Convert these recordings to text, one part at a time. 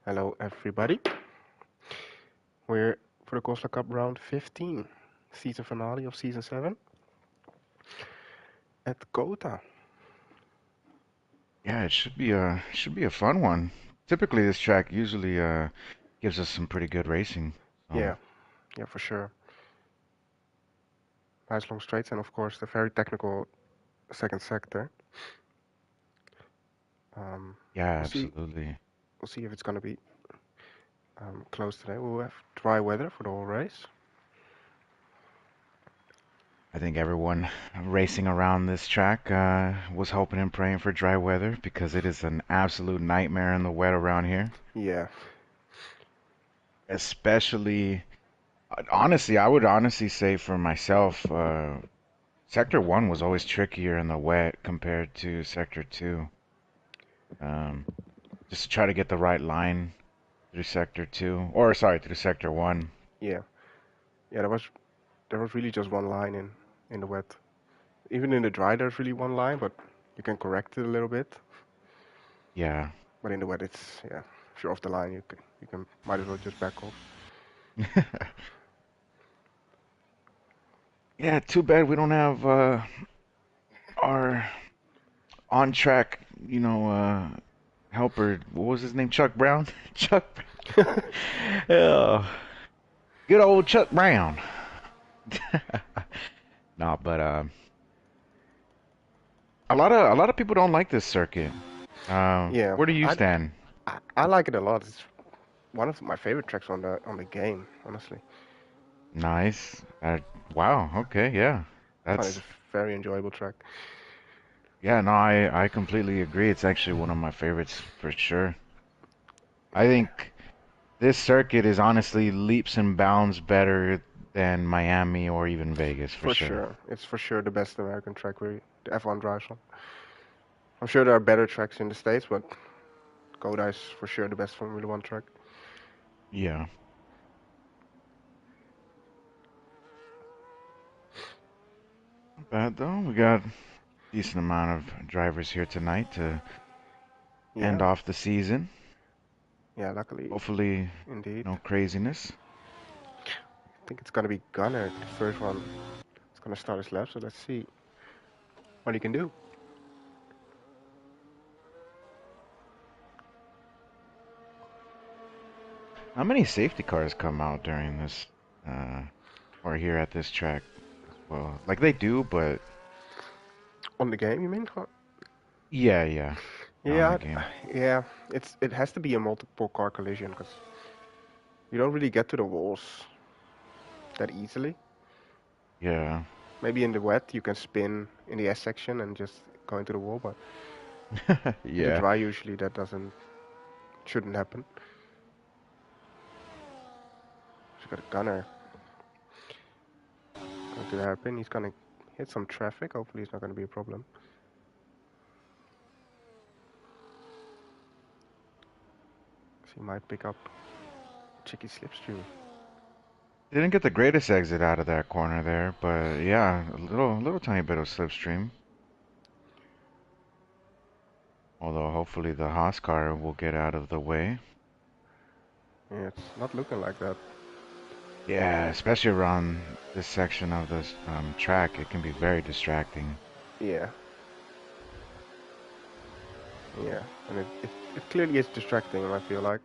Hello, everybody. We're for the Coleslaw Cup round 15, season finale of season 7 at COTA. Yeah, it should be a fun one. Typically, this track usually gives us some pretty good racing. So Yeah, yeah, for sure. Nice long straights, and of course, the very technical second sector. Um, yeah, we'll see. absolutely. We'll see if it's gonna be close today. We'll have dry weather for the whole race. I think everyone racing around this track was hoping and praying for dry weather because it is an absolute nightmare in the wet around here. Yeah, Especially, honestly, I would honestly say for myself, Sector 1 was always trickier in the wet compared to Sector 2. Um, just to try to get the right line through Sector 2, or sorry, through Sector 1. yeah, yeah. There was really just one line in the wet. Even in the dry, there's really one line, but you can correct it a little bit. Yeah. But in the wet, it's yeah. If you're off the line, you can might as well just back off. Yeah, too bad we don't have our on track, helper. What was his name? Chuck Brown? Chuck. Yeah. Good old Chuck Brown. No, but a lot of people don't like this circuit. Yeah, Where do you stand? I like it a lot. It's one of my favorite tracks on the game, honestly. Nice. Wow. Okay. Yeah. I find it That's a very enjoyable track. yeah. No, I completely agree. It's actually one of my favorites for sure. I think this circuit is honestly leaps and bounds better than Miami or even Vegas for For sure. sure. It's for sure the best American track where the F1 drives on. I'm sure there are better tracks in the States, but COTA is for sure the best Formula One track. Yeah. Not bad though. We got a decent amount of drivers here tonight to end Yeah, off the season. yeah, luckily, Hopefully, indeed. no craziness. I think it's gonna be Gunner, the first one. It's gonna start his lap, so let's see what he can do. How many safety cars come out during this, uh, or here at this track as well? Like they do, but On the game, you mean? yeah, yeah, on the Yeah, game. yeah. It has to be a multiple car collision because you don't really get to the walls that easily. Yeah, Maybe in the wet you can spin in the S section and just go into the wall, but in the yeah. dry usually that doesn't shouldn't happen. He's got a gunner going to the hairpin. He's gonna hit some traffic. Hopefully it's not gonna be a problem. So he might pick up cheeky slipstream. Didn't get the greatest exit out of that corner there, but yeah, a little tiny bit of slipstream. Although hopefully the Haas car will get out of the way. Yeah, it's not looking like that. Yeah, especially around this section of this track, it can be very distracting. Yeah, yeah, and it clearly is distracting. I feel like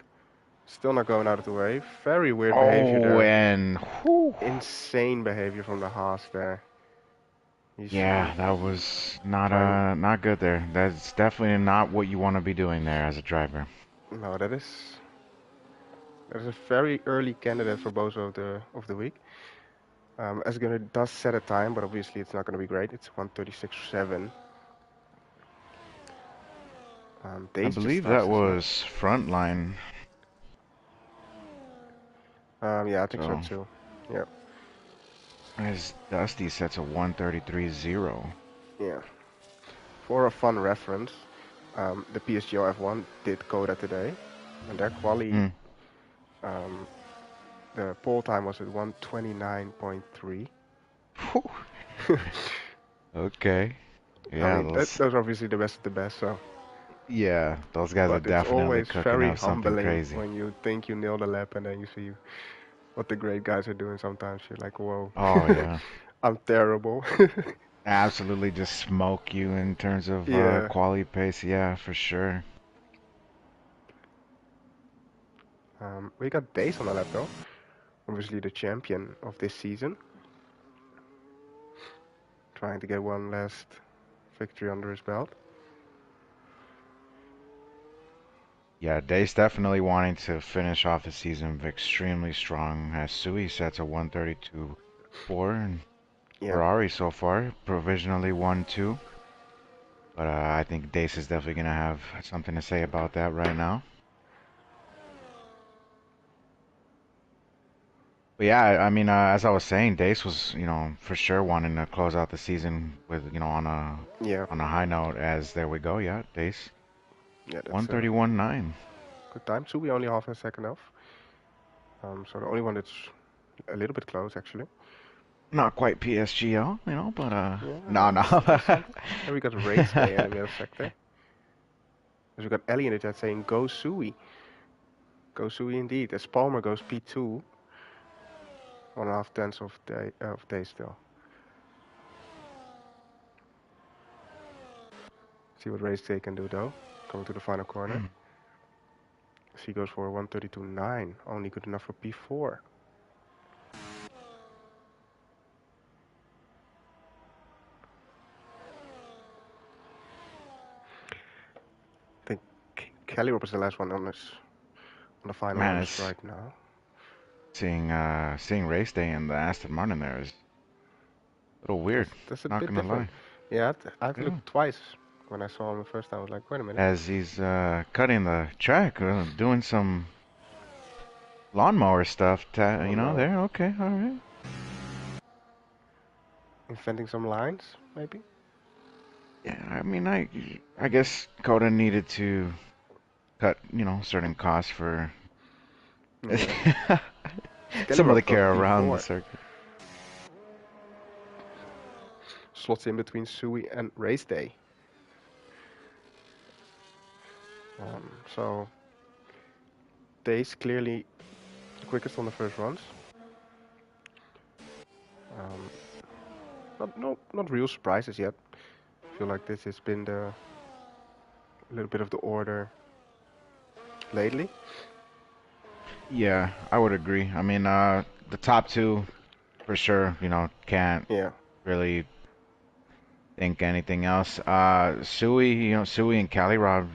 still not going out of the way. Very weird behavior Oh, there. and whew, Insane behavior from the Haas there. He's yeah, that was not trying. not good there. That's definitely not what you want to be doing there as a driver. No, that is a very early candidate for both of the week. Asgard does set a time, but obviously it's not going to be great. It's 1:36.7. I Days just believe starts that his lap. was Frontline. Yeah, I think so So too. Yeah, as Dusty sets a 1:33.0. yeah. For a fun reference, the PSGO F1 did COTA today, and their quali, Hmm. um, the pole time was at 1:29.3. Whew. Okay. I Yeah, mean, those. those are obviously the best of the best. So Yeah, those guys are But it's definitely always cooking very up something humbling crazy. when you think you nailed a lap and then you see what the great guys are doing. Sometimes you're like, whoa, Oh yeah, I'm terrible. absolutely just smoke you in terms of Yeah. quality pace. Yeah, for sure. We got Days on the lap though. Obviously the champion of this season. Trying to get one last victory under his belt. Yeah, Dace definitely wanting to finish off the season extremely strong. As Sui sets a 132.4 and Yeah. Ferrari so far provisionally 1-2. But I think Dace is definitely gonna have something to say about that right now. But yeah, I mean, as I was saying, Dace was, for sure wanting to close out the season with, Yeah. on a high note. As there we go, yeah, Dace Yeah, that's a 131.9. good time. So we only half a second off. So the only one that's a little bit close actually. Not quite PSGL, but Yeah, no, no. there's something. And we got race day in the middle sector. So we got Ellie in the chat saying go Sui. Go Sui indeed. As Palmer goes P2. 1.5 tenths of day still. See what race day can do though. Coming to the final corner. She goes for 132.9. Only good enough for P4. I think Kelly was the last one on this on the final Man, runs it's right now. seeing race day and the Aston Martin there is a little weird. That's a Not bit gonna different. lie. Yeah, I've Yeah. looked twice. When I saw him the first time, I was like, wait a minute. As he's cutting the track, doing some lawnmower stuff, Oh no. there. Okay, all right. Inventing some lines, maybe? Yeah, I mean, I guess COTA needed to cut, certain costs for Yeah. Skelly some of the Rops goes care around the P4. circuit. Slots in between Sui and race day. So Days clearly the quickest on the first runs. Um, not real surprises yet. I feel like this has been a little bit of the order lately. Yeah, I would agree. I mean, the top two for sure, can't Yeah, really think anything else. Sui and Calirov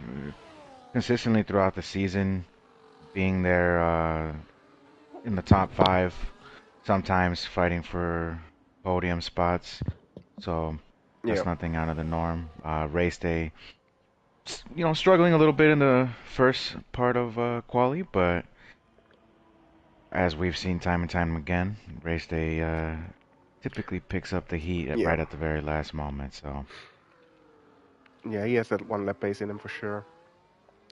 consistently throughout the season being there in the top five, sometimes fighting for podium spots. So yeah, that's nothing out of the norm. Race day, struggling a little bit in the first part of quali, but as we've seen time and time again, race day typically picks up the heat yeah, right at the very last moment. So yeah. He has that one lap pace in him for sure.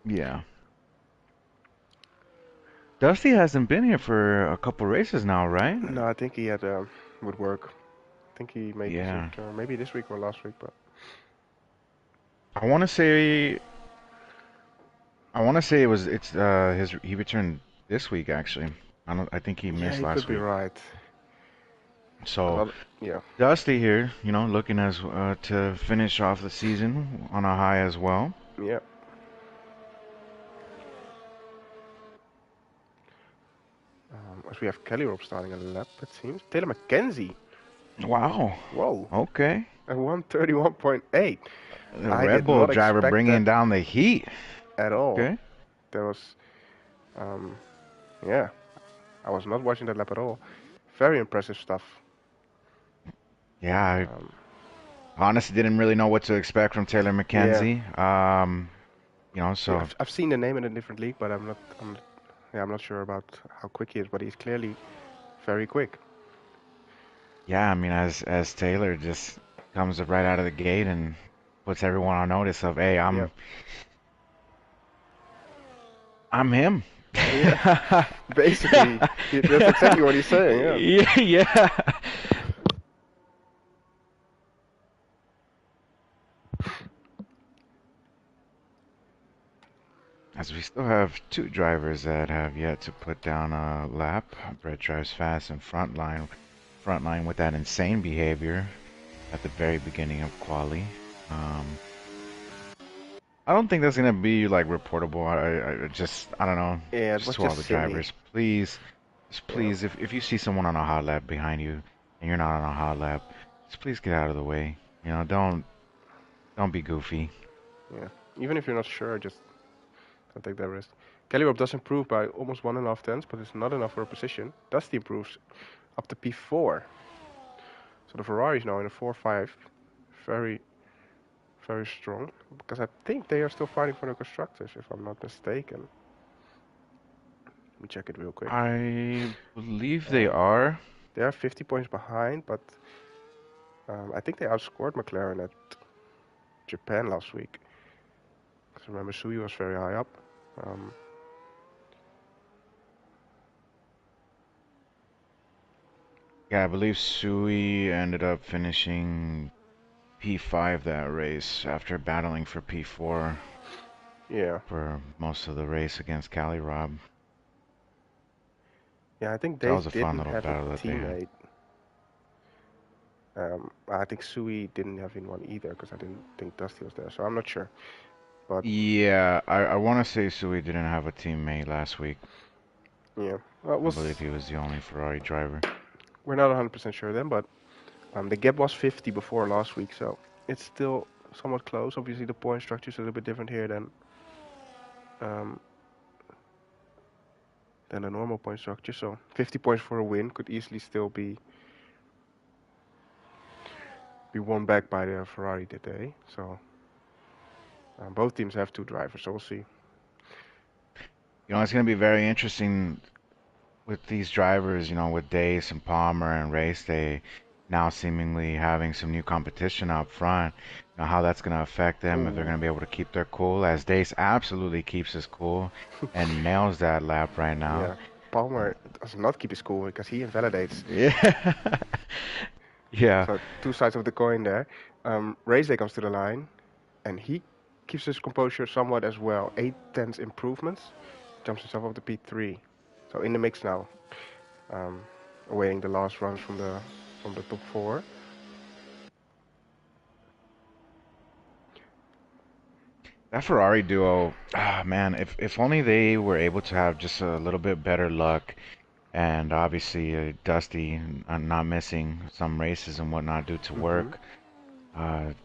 yeah. Dusty hasn't been here for a couple races now, right? No, I think he had would work. I think he made his Yeah. return, maybe this week or last week, but I want to say he returned this week actually. I think he yeah, missed he could last be week. right. A So lot, yeah, Dusty here, looking as to finish off the season on a high as well. yeah. As we have Kelly Rope starting a lap, it seems. Taylor McKenzie. Wow. Whoa, Okay. at 131.8. The I Red did Bull not driver expect bringing that down the heat. at all. Okay. There was, um, yeah, I was not watching that lap at all. Very impressive stuff. Yeah, I Um, honestly didn't really know what to expect from Taylor yeah, McKenzie. yeah. So I've seen the name in a different league, but I'm not sure about how quick he is. But he's clearly very quick. yeah, I mean, as Taylor just comes right out of the gate and puts everyone on notice of, hey, Yeah, I'm him. yeah. Basically, that's exactly what he's saying. Yeah. Yeah, yeah. as we still have two drivers that have yet to put down a lap. Brett drives fast in front line with that insane behavior at the very beginning of quali. I don't think that's gonna be like reportable. I don't know. Yeah, it Just was to all just the silly. drivers, please, just Yeah, please, if you see someone on a hot lap behind you and you're not on a hot lap, just please get out of the way. Don't be goofy. yeah. Even if you're not sure, just don't take that risk. Kelly Rob does improve by almost 1.5 tenths, but it's not enough for a position. Dusty improves up to P4. So the Ferrari is now in a 4-5. Very, very strong. Because I think they are still fighting for the constructors, if I'm not mistaken. Let me check it real quick. I believe they Um, are. they are 50 points behind, but I think they outscored McLaren at Japan last week. Because remember, Sui was very high up. Um, Yeah, I believe Sui ended up finishing P5 that race after battling for P4 yeah, for most of the race against Cali Rob. yeah. I think So that they was a fun didn't little have a battle that they had. teammate. I think Sui didn't have in one either because I didn't think Dusty was there, so I'm not sure. But Yeah, I want to say Sui didn't have a teammate last week. yeah, well, I believe he was the only Ferrari driver. we're not 100% sure then. But the gap was 50 before last week, so it's still somewhat close. Obviously, the point structure is a little bit different here um, than a normal point structure. So 50 points for a win could easily still be won back by the Ferrari today. So both teams have two drivers, so we'll see. It's going to be very interesting with these drivers, with Dace and Palmer and Race Day now seemingly having some new competition up front. How that's going to affect them, if they're Ooh, going to be able to keep their cool, as Dace absolutely keeps his cool and nails that lap right now. yeah. Palmer does not keep his cool because he invalidates. Yeah. Yeah. So two sides of the coin there. Race Day comes to the line, and he keeps his composure somewhat as well. 8 tenths improvements, jumps himself up to P3. So in the mix now, um, awaiting the last runs from the top four. That Ferrari duo, man, if only they were able to have just a little bit better luck, and obviously Dusty not missing some races and whatnot due to Mm-hmm. work.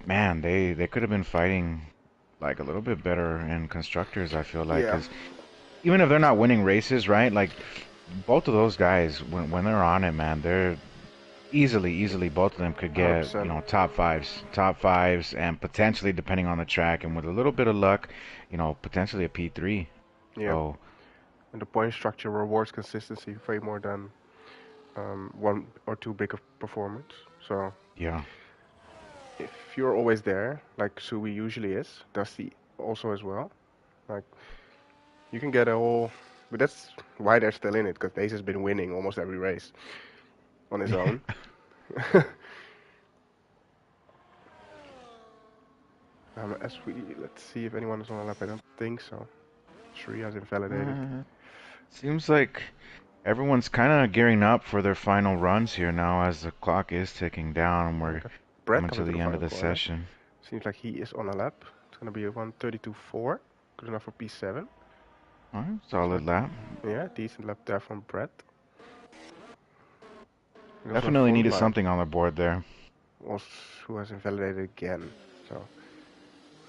Man, they could have been fighting like a little bit better in constructors, I feel like, Yeah, because even if they're not winning races, right? Like both of those guys, when they're on it, man, they're easily both of them could get, 100%. top fives, and potentially depending on the track and with a little bit of luck, potentially a P3. Yeah, So and the point structure rewards consistency way more than one or two big of performance. So yeah, if you're always there, like Sui usually is, Dusty also as well, like you can get a whole. But that's why they're still in it, because Dace has been winning almost every race on his own. As we let's see if anyone is on a lap. I don't think so. Shri has invalidated. uh, seems like everyone's kind of gearing up for their final runs here now as the clock is ticking down and we're Okay. Brett coming coming to to the the end of final the corner. session. Seems like he is on a lap. It's gonna be a 1:32.4. Good enough for P7. All right, So solid lap. yeah, decent lap there from Brett. We also have Definitely needed Frontline, something on the board there. also, who has invalidated again. So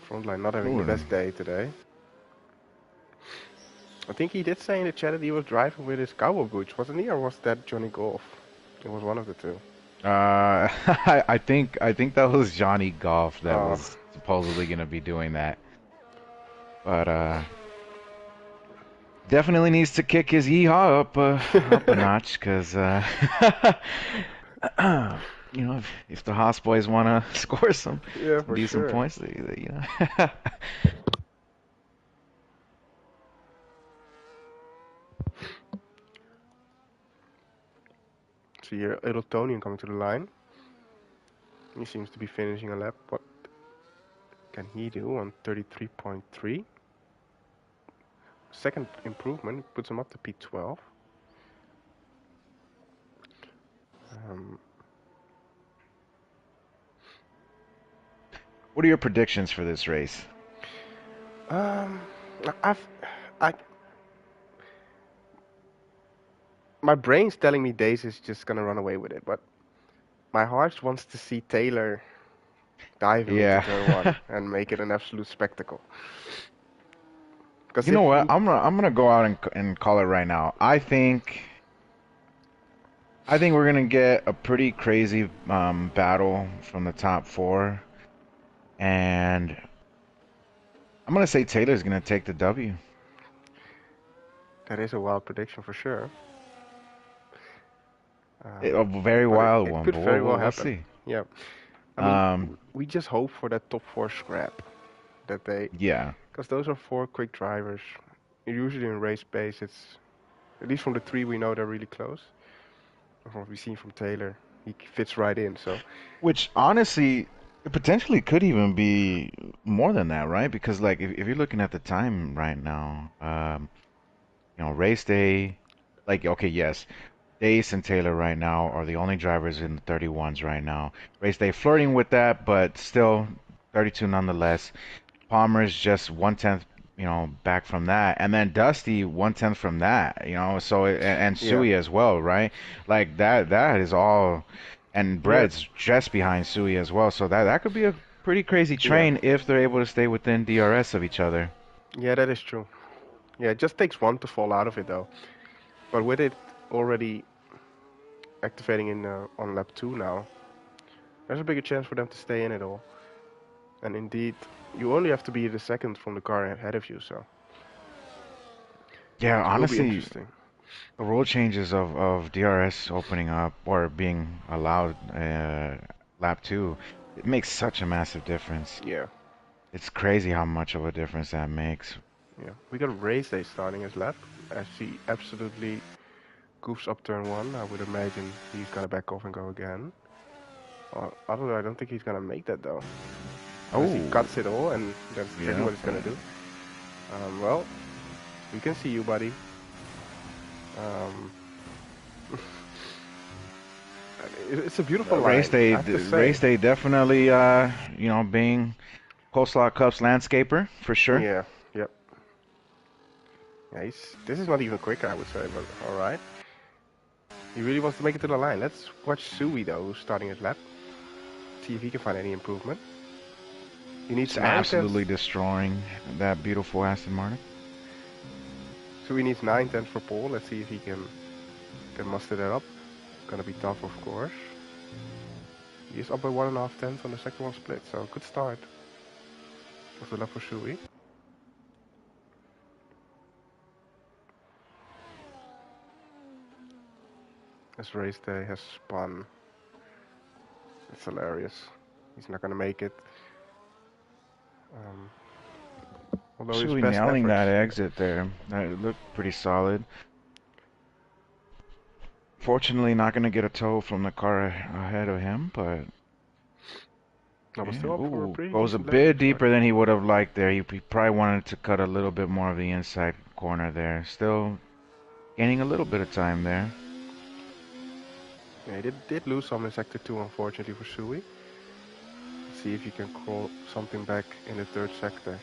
Frontline not having the Ooh, best day today. I think he did say in the chat that he was driving with his cowboy boots, wasn't he? Or was that Johnny Golf? It was one of the two. I think that was Johnny Golf that Uh, was supposedly gonna be doing that, but definitely needs to kick his yeehaw up a notch, cause if the Haas boys wanna score some yeah, some for decent sure. points, they. See here, Tonian coming to the line. He seems to be finishing a lap. What can he do on 33.3? second improvement puts him up to P12. Um, What are your predictions for this race? um, I've, I, my brain's telling me Daze is just gonna run away with it, but my heart wants to see Taylor dive him into Yeah. turn one and make it an absolute spectacle. Because You know if what? you, I'm gonna go out and call it right now. I think we're gonna get a pretty crazy battle from the top four, and I'm gonna say Taylor's gonna take the W. that is a wild prediction for sure. A very But it, wild it one, could but very well we'll happen. see. Yeah. I mean, Um, we just hope for that top four scrap that they, yeah, because those are four quick drivers. Usually in race pace, it's at least from the three we know they're really close. From what we've seen from Taylor, he fits right in. So which honestly, it potentially could even be more than that, right? Because like if you're looking at the time right now, race day, like okay, yes, Dace and Taylor right now are the only drivers in the 31s right now. Race day flirting with that, but still 32 nonetheless. Palmer's just 1/10, back from that, and then Dusty 1/10 from that, So and yeah, Sui as well, right? Like that is all, and yeah, Brett's just behind Sui as well. So that could be a pretty crazy yeah, train if they're able to stay within DRS of each other. yeah. That is true. Yeah, it just takes one to fall out of it though. But with it already activating in on lap two now, there's a bigger chance for them to stay in it all. And indeed, you only have to be the second from the car ahead of you, so Yeah, it will be honestly, interesting. the rule changes of DRS opening up or being allowed lap two, it makes such a massive difference. Yeah, It's crazy how much of a difference that makes. yeah. We got race day starting his lap as he absolutely goofs up turn one. I would imagine he's gonna back off and go again. Although I don't think he's gonna make that though, unless he Oh, cuts it all, and that's exactly yep. what he's gonna do. Well, we can see you, buddy. Um, it's a beautiful Race line, day, I have to race say. day, definitely. Being Coleslaw Cup's landscaper for sure. Yeah, yep. Yeah, this is not even quicker, I would say, but all right. He really wants to make it to the line. Let's watch Sui though, who's starting his lap. See if he can find any improvement. He needs Just 9 tenths. absolutely destroying that beautiful Aston Martin. Sui needs 9 tenths for pole. Let's see if he can muster that up. Gonna be tough, of course. He's up by 1.5 tenths on the second one split, so good start of the lap for Sui. This race day has spun. It's hilarious. He's not gonna make it. Um, although his Sui best nailing efforts. that exit there. That looked pretty solid. Fortunately, not going to get a tow from the car ahead of him, but I was yeah. still up for a Ooh, pretty goes a decent lap, bit looks like. deeper than he would have liked there. He probably wanted to cut a little bit more of the inside corner there. Still gaining a little bit of time there. Yeah, he did lose some in sector 2, unfortunately, for Sui. Let's see if he can crawl something back in the third sector.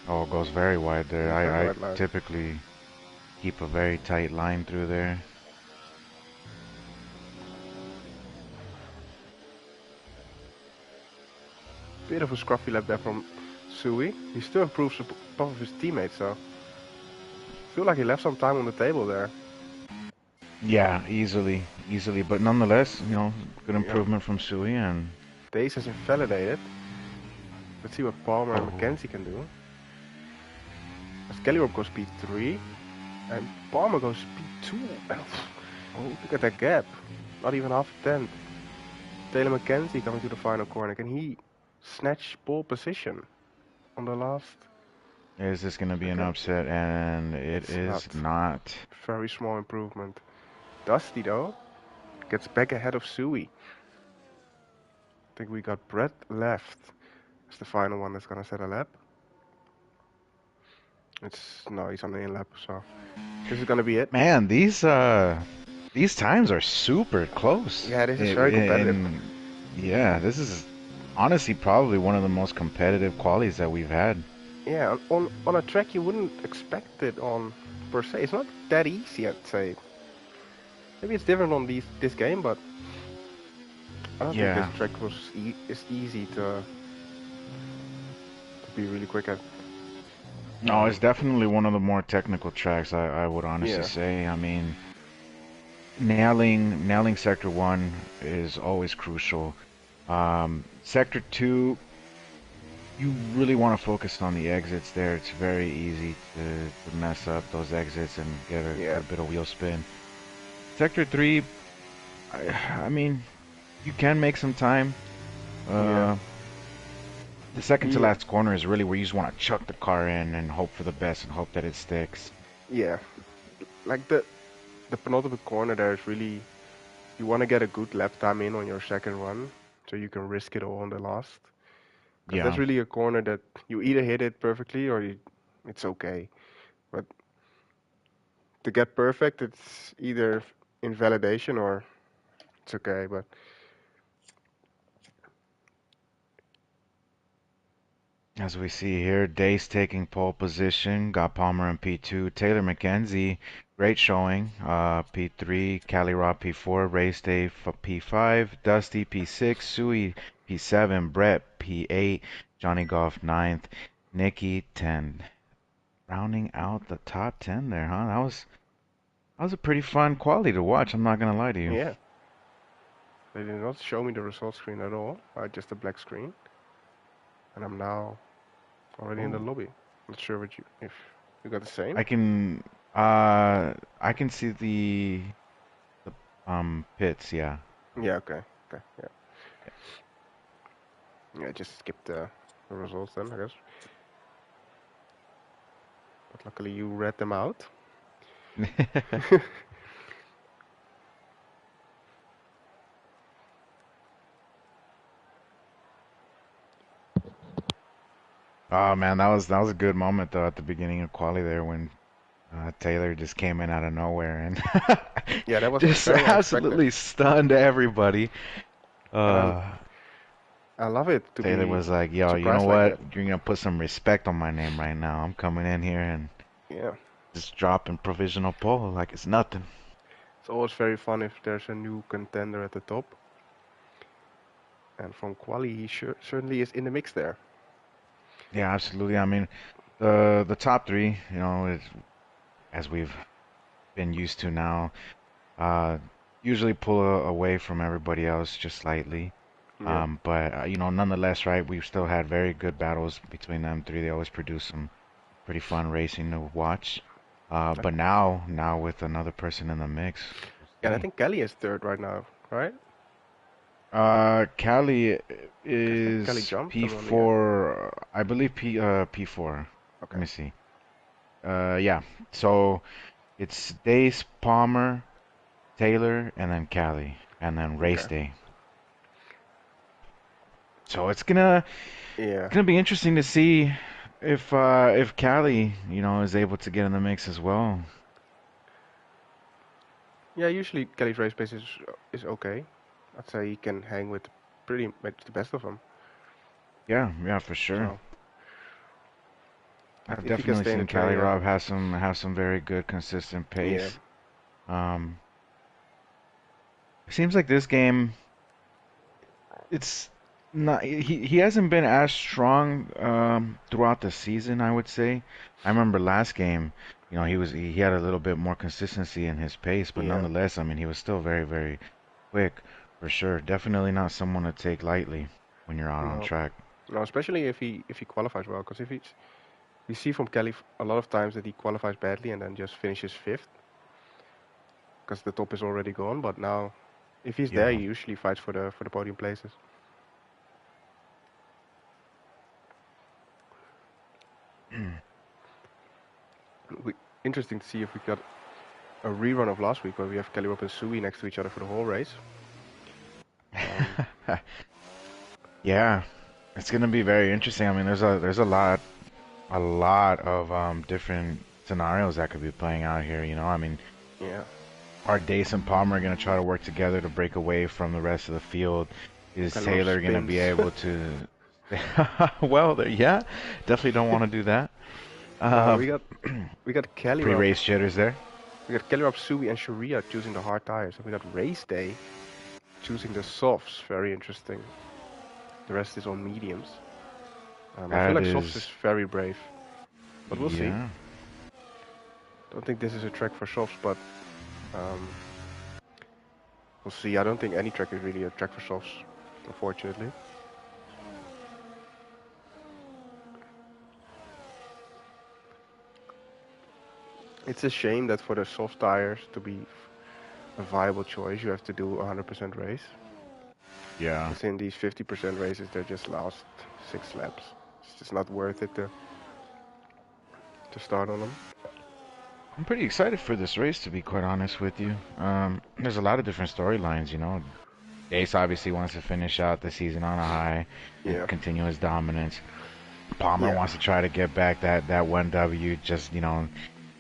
Oh, it goes very wide there. Yeah, very I wide line. typically keep a very tight line through there. Bit of a scruffy lap there from Sui. He still improves above of his teammates, so feel like he left some time on the table there. Yeah, easily, but nonetheless, good Yeah, improvement from Sui and Dace has invalidated. Let's see what Palmer and oh, Mackenzie can do. As Kellyrope goes P3 and Palmer goes P2. Oh, look at that gap. Not even half a tenth. Taylor Mackenzie coming to the final corner. Can he snatch pole position on the last is this going to be an second? upset? And it It's not. is not. Very small improvement. Dusty though gets back ahead of Sui. I think we got Brett left as the final one that's gonna set a lap. It's no, he's on the in lap, so this is gonna be it. Man, these times are super close. Yeah, this is very competitive. Yeah, this is honestly probably one of the most competitive qualies that we've had. Yeah, on a track you wouldn't expect it on per se. It's not that easy, I'd say. Maybe it's different on this game, but I don't think this Yeah. track is easy to be really quick at. No, it's definitely one of the more technical tracks, I would honestly Yeah, say. I mean, nailing sector 1 is always crucial. Sector 2, you really want to focus on the exits there. It's very easy to mess up those exits and get yeah, a bit of wheel spin. Sector 3, I mean, you can make some time. yeah. Uh, the second to The last corner is really where you just want to chuck the car in and hope for the best and hope that it sticks. yeah, like the penultimate corner there is really you want to get a good lap time in on your second run, so you can risk it all on the last. Because that's Yeah. really a corner that you either hit it perfectly or it's okay. But to get perfect, it's either invalidation or it's okay. But As we see here, Dace taking pole position, got Palmer in P2, Taylor McKenzie, great showing, P3, Calirod P4, Race Day P5, Dusty P6, Sui P7, Brett P8, Johnny Golf ninth, Nikki 10. Rounding out the top 10 there, huh? That was a pretty fun quality to watch, I'm not gonna lie to you. yeah, they did not show me the result screen at all. Just a black screen, and I'm now already in the Oh, lobby. Not sure what if you got the same. I can I can see the pits, yeah. Yeah, okay, okay, yeah, yeah. Just skip the results then, I guess. But luckily you read them out. Oh man, that was a good moment though at the beginning of quali there when Taylor just came in out of nowhere and Yeah, that was just very unexpected, absolutely stunned everybody. and Uh, I love it to Taylor be was like, "Yo, you know surprised like what? that. You're gonna put some respect on my name right now. I'm coming in here and Yeah, just dropping provisional pole like it's nothing." it's always very fun if there's a new contender at the top, and from quali he certainly is in the mix there. Yeah, absolutely. I mean, the top three, as we've been used to now, uh, usually pull away from everybody else just slightly. Yeah, But nonetheless, right, we've still had very good battles between them three. They always produce some pretty fun racing to watch. I- But now with another person in the mix, we'll yeah, and I see. think Kelly is third right now, right? Cali I think Kelly is jumped them on the end. P4, I believe P4. Let Okay, me see. Yeah. So it's Dace, Palmer, Taylor, and then Cali, and then Race okay, Day. So yeah, it's gonna be interesting to see if Cali, is able to get in the mix as well. yeah. Usually Kelly's race pace is okay. I'd say he can hang with pretty much the best of them. Yeah, yeah, for sure. So I've if he can definitely stay in the seen tray, Cali Rob have some very good consistent yeah, pace. Um, it seems like this game, it's not he hasn't been as strong throughout the season, I would say. I remember last game, he had a little bit more consistency in his pace, but yeah. nonetheless, I mean, he was still very, very quick for sure. Definitely not someone to take lightly when you're out on No, track. no, especially if he qualifies well, because if we see from Kelly a lot of times that he qualifies badly and then just finishes fifth because the top is already gone. But now, if he's there, Yeah. he usually fights for the podium places. We, interesting to see if we got a rerun of last week where we have Kelly Rob and Sui next to each other for the whole race. Yeah, it's gonna be very interesting. I mean, there's a lot a lot of different scenarios that could be playing out here. You know, I mean, Yeah. are Dace and Palmer going to try to work together to break away from the rest of the field? Is Caleb Taylor going to spins. be able to? Well, yeah, definitely don't want to do that. uh, Uh, we got Caleb. Pre-race jitters there. We got Caleb, Sui, and Sharia choosing the hard tires, and we got Race Day choosing the softs. Very interesting. The rest is on mediums. I feel That like softs is is, very brave, but we'll see. yeah. Don't think this is a track for softs, but um, we'll see. I don't think any track is really a track for softs, unfortunately. It's a shame that for the soft tires to be a viable choice, you have to do 100% race. Yeah. Because in these 50% races, they just last 6 laps. It's just not worth it to start on them. I'm pretty excited for this race, to be quite honest with you. There's a lot of different storylines, you know. Ace obviously wants to finish out the season on a high and Yeah, continue his dominance. Palmer yeah, wants to try to get back that 1W, just, you know,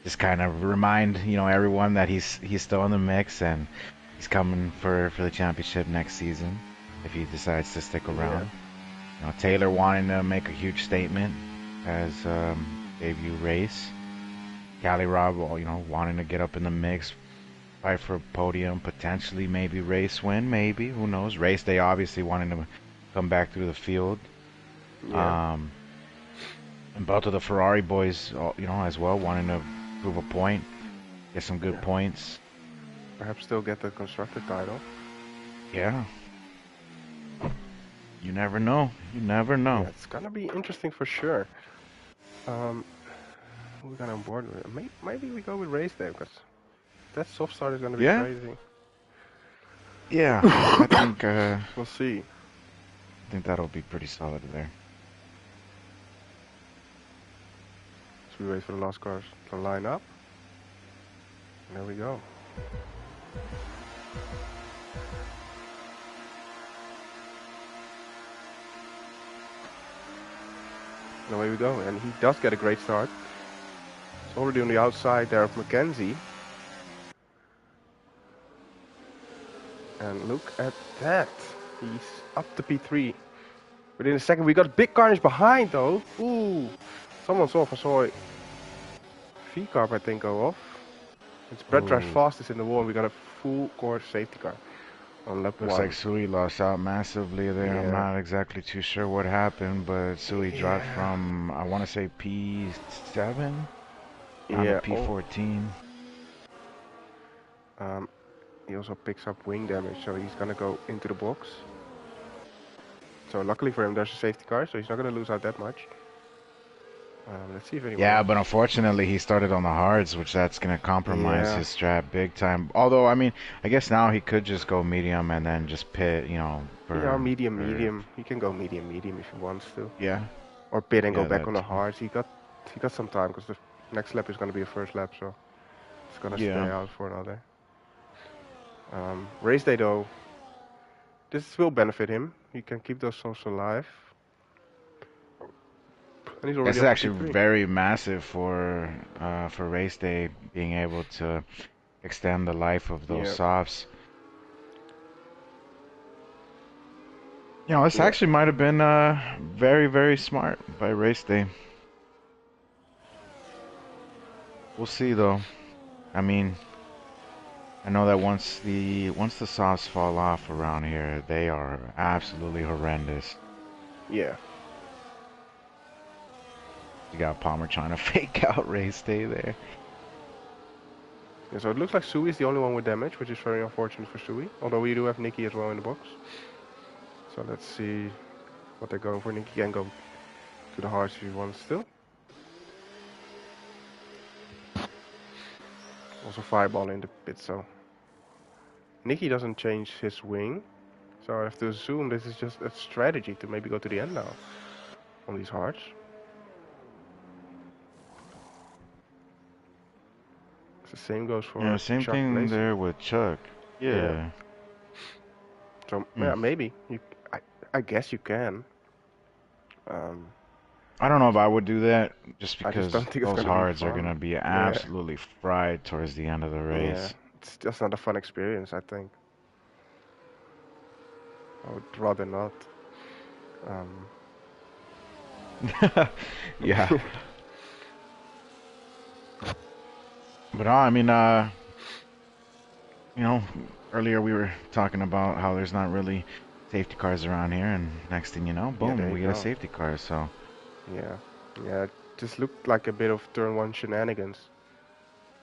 just kind of remind, you know, everyone that he's still in the mix and he's coming for the championship next season if he decides to stick yeah, around. You know, Taylor wanting to make a huge statement as debut race. Cali Rob, you know, wanting to get up in the mix, fight for a podium, potentially maybe race win, maybe, who knows? Race day obviously wanting to come back through the field. yeah, Um, and both of the Ferrari boys, you know, as well, wanting to prove a point, get some good yeah. points. Perhaps still get the constructor title. Yeah, you never know. You never know. Yeah, it's gonna be interesting for sure. Um, who we got on board with? Maybe we go with race day because that soft start is gonna be Yeah, crazy. yeah. We'll see. I think that'll be pretty solid there. So we wait for the last cars to line up. And there we go. And away we go. And he does get a great start. It's already on the outside there of Mackenzie. And look at that. He's up to P3. Within a second, we got a big carnage behind though. Ooh. Someone saw a V-carb, I think, go off. It's Brett Trash Ooh, fastest in the wall. We got a full course safety car on lap looks like 1. Sui lost out massively there. I'm Yeah. not exactly too sure what happened, but Sui dropped Yeah. from, I want to say P7 down to Yeah. Oh. P14. He also picks up wing damage, so he's gonna go into the box. So luckily for him, there's a safety car, so he's not gonna lose out that much. Let's see if anyone Yeah, else. but unfortunately he started on the hards, which that's going to compromise Yeah. his strat big time. Although, I mean, I guess now he could just go medium and then just pit, you know, Yeah, for, medium, for medium. He can go medium, medium if he wants to, yeah, or pit and go yeah, back that on the too. hards. He got some time because the next lap is gonna be a first lap, so it's gonna stay Yeah. out for another. Race day though, this will benefit him. He can keep those souls alive, and he's This already is up to actually P3. very massive for race day being able to extend the life of those Yeah, softs. You know, this yeah, actually might have been very, very smart by race day. We'll see though. I mean, I know that once the softs fall off around here, they are absolutely horrendous. yeah. You got Palmer trying to fake out race day there. Yeah, so it looks like Sui is the only one with damage, which is very unfortunate for Sui. Although we do have Nikki as well in the box. So let's see what they're going for. Nikki can go to the hards if he wants to. Also fireball in the pit, so Nikki doesn't change his wing. So I have to assume this is just a strategy to maybe go to the end now on these hards. The same goes Yeah, for same Chuck thing Racing. there with Chuck. Yeah. Yeah. So Hmm. yeah, maybe I guess you can. I don't know if I would do that, just I just because don't think it's those gonna be hards are gonna fun. be Yeah, absolutely fried towards the end of the yeah. race. It's just not a fun experience, I think. I would rather not. Um, Yeah, but I mean, you know, earlier we were talking about how there's not really safety cars around here, and next thing you know, yeah, boom, there you we get a go. safety car. So Yeah, yeah. It just looked like a bit of turn one shenanigans.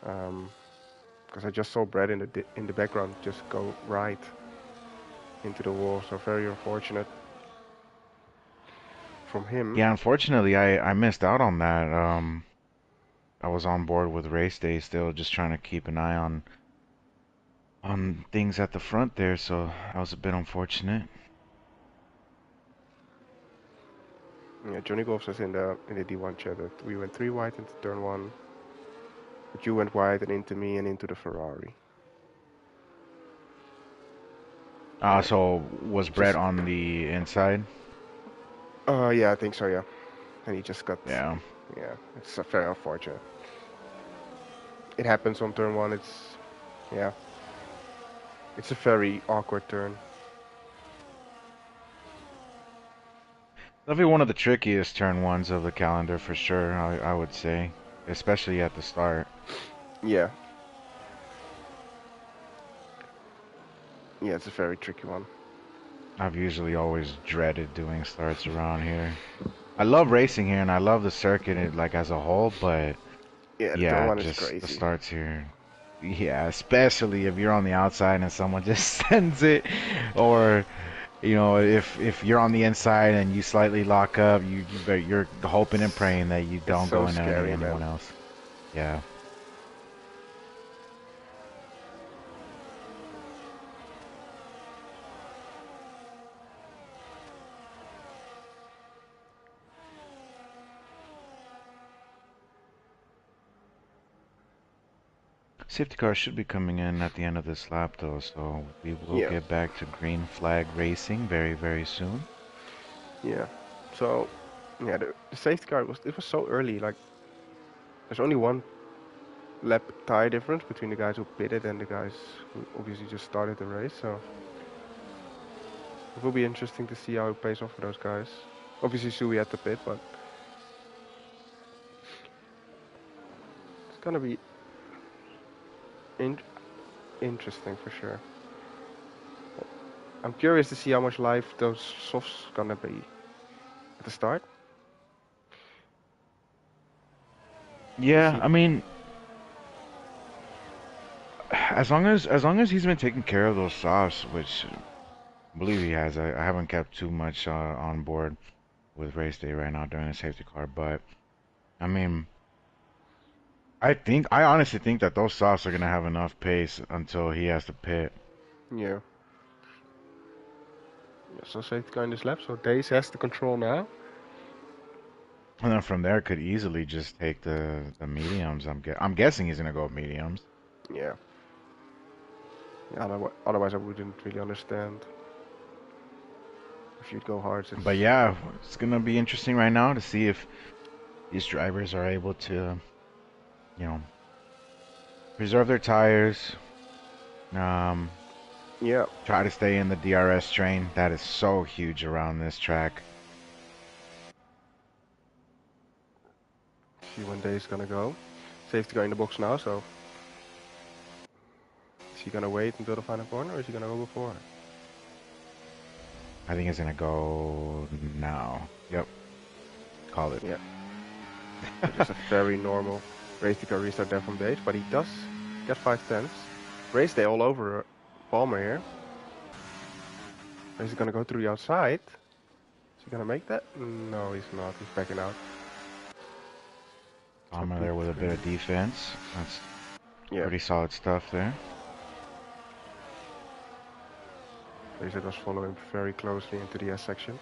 Because I just saw Brad in the background just go right into the wall. So very unfortunate from him. yeah, unfortunately, I missed out on that. I was on board with race day still, just trying to keep an eye on things at the front there, so that was a bit unfortunate. Yeah, Johnny Golf says in the D1 chat that we went three wide into turn one, but you went wide and into me and into the Ferrari. Yeah, So was Brett just on the inside? yeah, I think so. Yeah, and he just got Yeah. yeah. It's very unfortunate. It happens on turn one. Yeah, it's a very awkward turn. That'll be one of the trickiest turn ones of the calendar for sure, I would say, especially at the start. Yeah, yeah, it's a very tricky one. I've usually always dreaded doing starts around here. I love racing here and I love the circuit like as a whole, but Yeah, the turn yeah, one is just the crazy. starts here. Yeah, especially if you're on the outside and someone just sends it, or you know, if you're on the inside and you slightly lock up, you're hoping and It's, praying that you it's don't so go into scary, anyone man. else. Yeah. Safety car should be coming in at the end of this lap though, so we will Yeah, get back to green flag racing very, very soon. yeah. So, yeah, the safety car was so early. Like, there's only one lap tire difference between the guys who pitted and the guys who obviously just started the race. So it will be interesting to see how it pays off for those guys. Obviously, Sui had to pit, but it's gonna be in interesting for sure. I'm curious to see how much life those softs gonna be at the start. You Yeah, see, I mean, as long as he's been taking care of those softs, which I believe he has. I haven't kept too much on board with race day right now during the safety car, but I mean, I honestly think that those softs are gonna have enough pace until he has to pit. yeah. Yeah, so safety car in this lap. So Days has the control now. And then from there could easily just take the mediums. I'm guessing he's gonna go mediums. Yeah. Yeah, otherwise I wouldn't really understand if you'd go hard. But It's yeah, it's gonna be interesting right now to see if these drivers are able to, you know, preserve their tires, um, yeah. try to stay in the DRS train. That is so huge around this track. See when Days gonna go. Safety car in the box now. So is he gonna wait until the final corner, or is he gonna go before? I think it's gonna go now. Yep, call it. Yeah. So just a very normal race car restart there from Days, but he does get 5 tenths. Race day all over Palmer here. Is he gonna go through the outside? Is he gonna make that? No, he's not. He's backing out. So Palmer there with a bit P3. of defense. That's Yeah. pretty solid stuff there. Days was following very closely into the S section.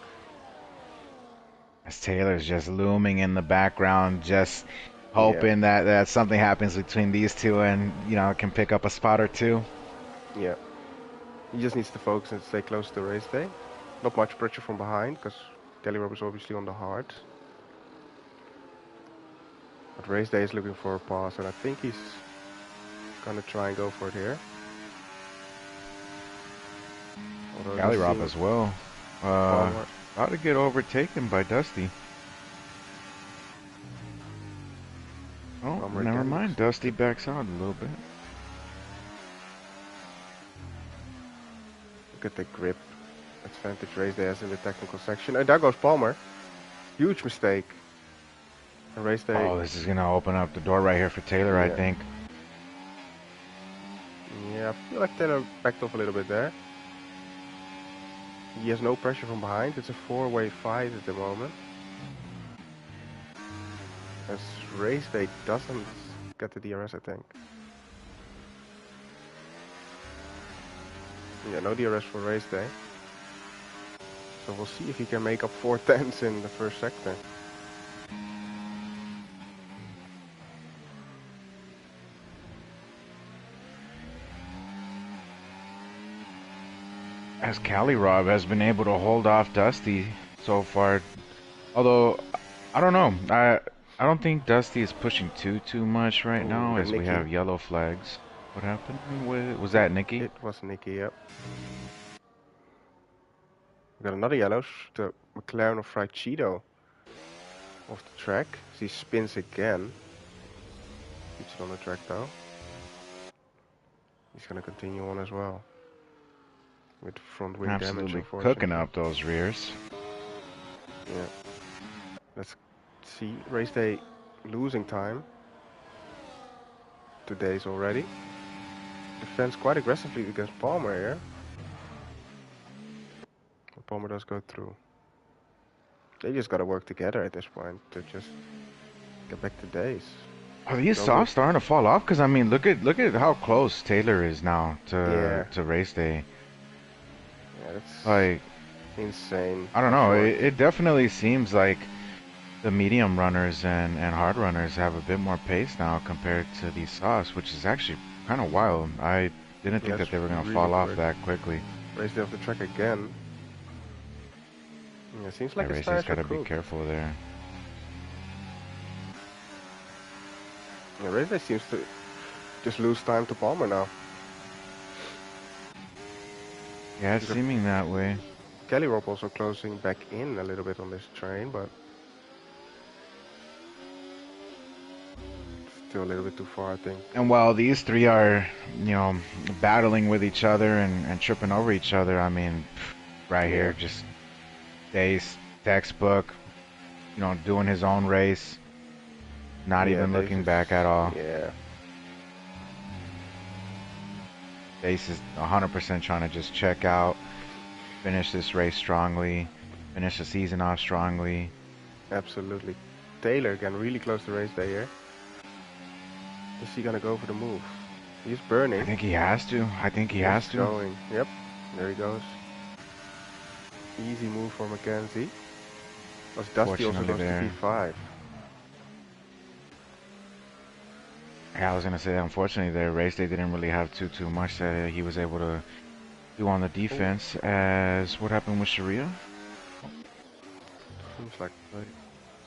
As Taylor's just looming in the background, just Yeah. hoping that something happens between these two and, can pick up a spot or two. Yeah. He just needs to focus and stay close to race day. Not much pressure from behind because Kelly Rob is obviously on the hard. But Race Day is looking for a pass, and I think he's gonna try and go for it here. Although it does Galley seem as well. Palmer. About to get overtaken by Dusty. Oh, Palmer never again mind. looks Dusty backs out a little bit. Look at the grip advantage Race Day has in the technical section. And there goes Palmer. Huge mistake. And Race Day. Oh, this is gonna open up the door right here for Taylor, I think. Yeah, I feel like Taylor backed off a little bit there. He has no pressure from behind. It's a four-way fight at the moment. As Race Day doesn't get the DRS, I think. Yeah, no DRS for Race Day. So we'll see if he can make up 4 tenths in the first sector. As Cali Rob has been able to hold off Dusty so far. Although, I don't know. I don't think Dusty is pushing too much right now as Nicky. we have yellow flags. What happened? Was that Nicky? It was Nicky, yep. We got another yellow, the McLaren of Fried Cheeto off the track. As he spins again. Keeps it on the track though. He's gonna continue on as well. With front wing damage, Absolutely unfortunately. cooking up those rears. Yeah. Let's see. Race Day losing time. 2 days already. Defends quite aggressively against Palmer here. But Palmer does go through. They just gotta work together at this point to just get back to days. Are these softs starting to fall off? Because I mean, look at how close Taylor is now to Race Day. Yeah, that's like insane. I don't know. It definitely seems like the medium runners and hard runners have a bit more pace now compared to these softs, which is actually kind of wild. I didn't think that they were going to fall off that quickly. Race Day off the track again. Yeah, seems like Race Day's got to be careful there. Yeah, Race Day seems to just lose time to Palmer now. Yeah, it's seeming that way. Kelly Rob also closing back in a little bit on this train, but still a little bit too far, I think. And while these three are, you know, battling with each other and tripping over each other, I mean, right here, just Days, textbook, you know, doing his own race, not even looking back at all. Yeah. Dace is 100% trying to just check out, finish this race strongly, finish the season off strongly. Absolutely. Taylor again, really close to Race Day here. Is he gonna go for the move? He's burning. I think he has to. He's going. Yep. There he goes. Easy move for Mackenzie. Was Dusty also goes to P5. Yeah, I was gonna say, unfortunately, their Race Day didn't really have too much that he was able to do on the defense. As what happened with Sharia? Seems like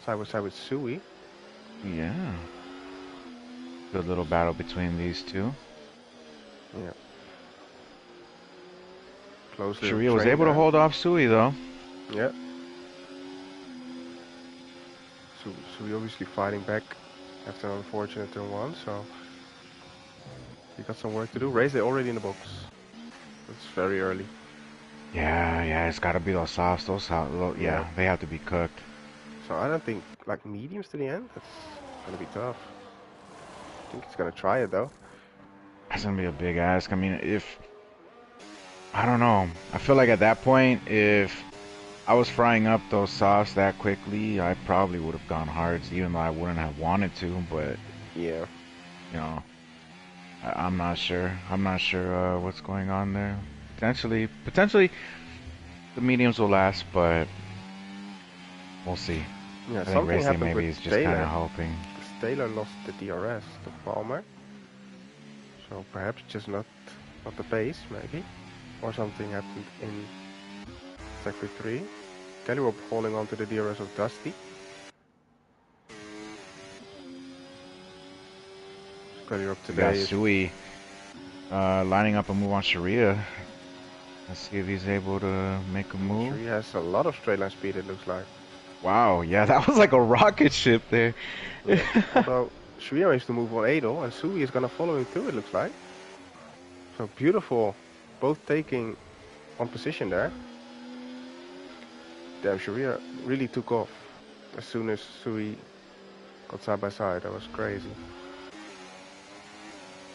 side by side with Sui. Yeah. Good little battle between these two. Yeah. Close. Sharia was able to hold off Sui though. Yeah. Sui obviously fighting back after an unfortunate turn one, so he got some work to do. Race Day already in the box. It's very early. Yeah, it's got to be those softs. Yeah, they have to be cooked. So I don't think like mediums to the end. That's gonna be tough. I think he's gonna try it though. That's gonna be a big ask. I mean, I don't know. I feel like at that point, if I was frying up those softs that quickly, I probably would have gone hards, even though I wouldn't have wanted to. But yeah, you know, I'm not sure. I'm not sure what's going on there. Potentially, the mediums will last, but we'll see. Yeah, I think something happened maybe with is just kind of hoping. Taylor lost the DRS to Palmer, so perhaps just not the pace, maybe, or something happened in Sector 3. Kelly Rob holding on to the DRS of Dusty. Career up We got today is Sui lining up a move on Sharia. Let's see if he's able to make a move. sure he has a lot of straight line speed. It looks like. Wow, yeah, that was like a rocket ship there. Yeah. Although Shuya managed to move on Adol, and Sui is gonna follow him through. It looks like. So beautiful, both taking on position there. Damn, Sharia really took off as soon as Sui got side by side. That was crazy.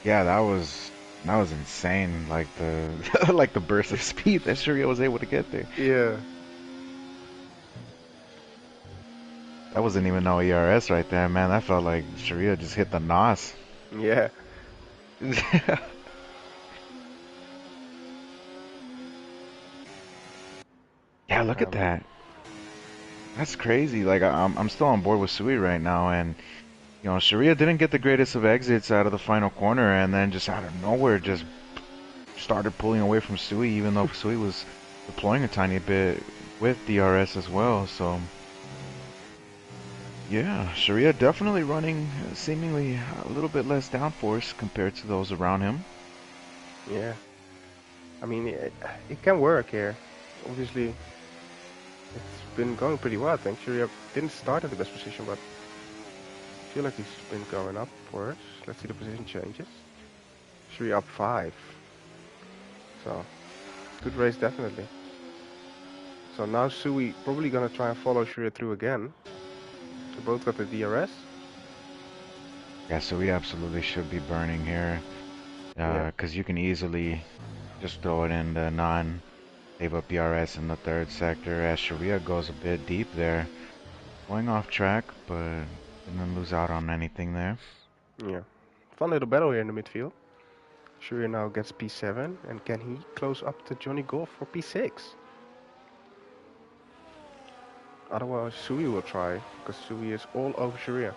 Yeah, that was insane. Like the like the burst of speed that Sharia was able to get there. Yeah. That wasn't even no ERS right there, man. That felt like Sharia just hit the NOS. Yeah. Yeah, look at that. That's crazy. Like I'm still on board with Sui right now, and you know Sharia didn't get the greatest of exits out of the final corner, and then just out of nowhere just started pulling away from Sui, even though Sui was deploying a tiny bit with DRS as well. So yeah, Sharia definitely running seemingly a little bit less downforce compared to those around him. Yeah. I mean, it can work here. Obviously, it's been going pretty well. I think Sharia didn't start at the best position, but I feel like he's been going upwards. Let's see the position changes. Sharia up 5. So, good race definitely. So now Sui probably gonna try and follow Sharia through again. They both got the DRS. Yeah, so we absolutely should be burning here, Yeah. because you can easily just throw it in the non save up ERS in the third sector as Sharia goes a bit deep there. Going off track, but didn't lose out on anything there. Yeah. Fun little battle here in the midfield. Sharia now gets P7, and can he close up to Johnny Golf for P6? Otherwise, Sui will try, because Sui is all over Sharia.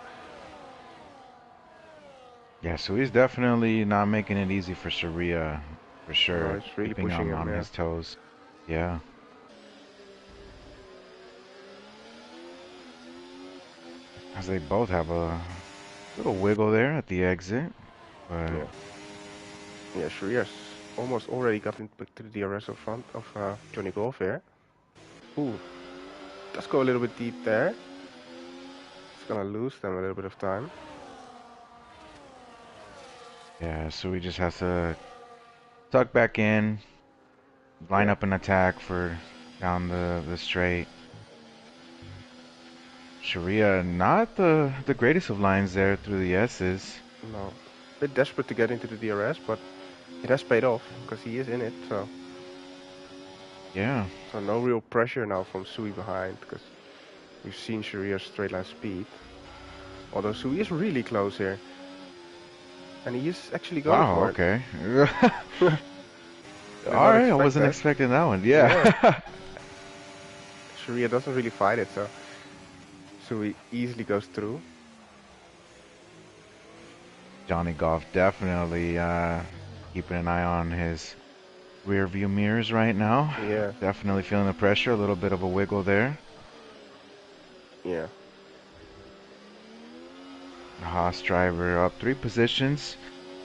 Yeah, so he's definitely not making it easy for Sharia, for No, sure. it's really Keeping pushing him him, on yeah. his toes. Yeah. As they both have a little wiggle there at the exit. But Yeah. Yeah, Sharia's almost already got into the DRS in front of Johnny Golf here. Ooh, does go a little bit deep there. It's gonna lose them a little bit of time. yeah, so he just has to tuck back in, line Yeah. up an attack for down the straight. Sharia, not the greatest of lines there through the S's. No, a bit desperate to get into the DRS, but it has paid off because he is in it. Yeah. So no real pressure now from Sui behind because we've seen Sharia's straight line speed. Although Sui is really close here, and he is actually going Wow, for it. okay. Did not Alright, I expect wasn't that. expecting that one. Yeah. Sharia doesn't really fight it, so Sui easily goes through. Johnny Golf definitely keeping an eye on his rear view mirrors right now. Yeah, Definitely feeling the pressure, a little bit of a wiggle there. yeah, Haas driver up 3 positions.